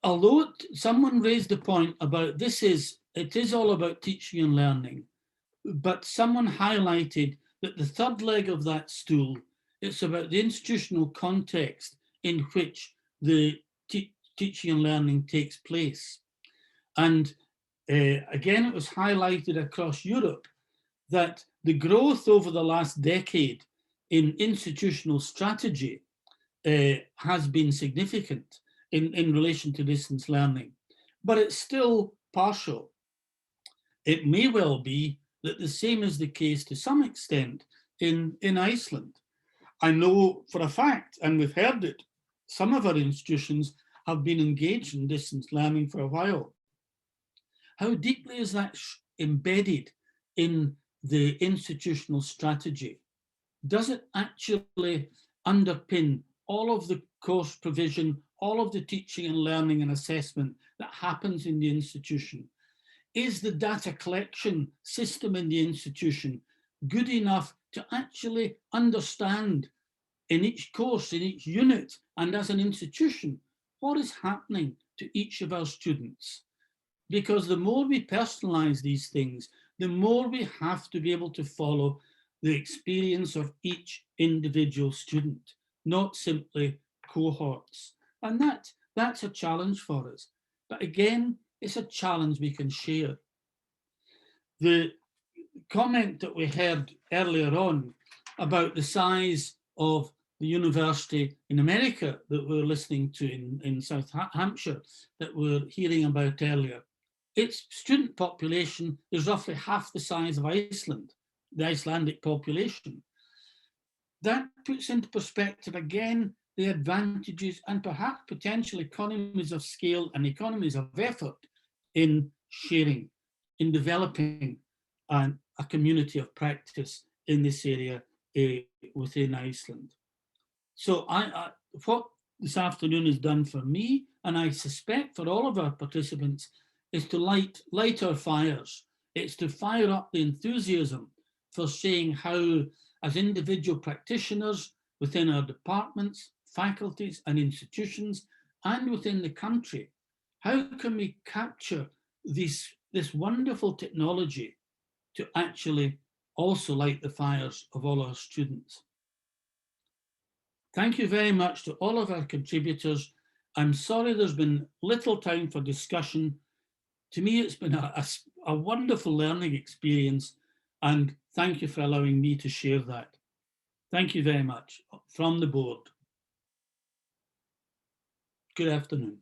Although someone raised the point about it is all about teaching and learning, but someone highlighted that the third leg of that stool, it's about the institutional context in which the teaching and learning takes place. And again, it was highlighted across Europe that the growth over the last decade in institutional strategy has been significant in relation to distance learning, but it's still partial. It may well be that the same is the case to some extent in Iceland. I know for a fact, and we've heard it, some of our institutions have been engaged in distance learning for a while. How deeply is that embedded in the institutional strategy? Does it actually underpin all of the course provision, all of the teaching and learning and assessment that happens in the institution? Is the data collection system in the institution good enough to actually understand in each course, in each unit, and as an institution, what is happening to each of our students? Because the more we personalize these things, the more we have to be able to follow the experience of each individual student, not simply cohorts. And that's a challenge for us. But again, it's a challenge we can share. The comment that we heard earlier on about the size of the university in America that we're listening to in South Hampshire, that we're hearing about earlier, its student population is roughly half the size of Iceland, the Icelandic population. That puts into perspective again the advantages and perhaps potential economies of scale and economies of effort in sharing, in developing a community of practice in this area within Iceland. So what this afternoon has done for me, and I suspect for all of our participants, is to light our fires. It's to fire up the enthusiasm for saying how, as individual practitioners within our departments, faculties and institutions, and within the country, how can we capture this wonderful technology to actually also light the fires of all our students? Thank you very much to all of our contributors. I'm sorry there's been little time for discussion. To me, it's been a wonderful learning experience, and thank you for allowing me to share that. Thank you very much from the board. Good afternoon.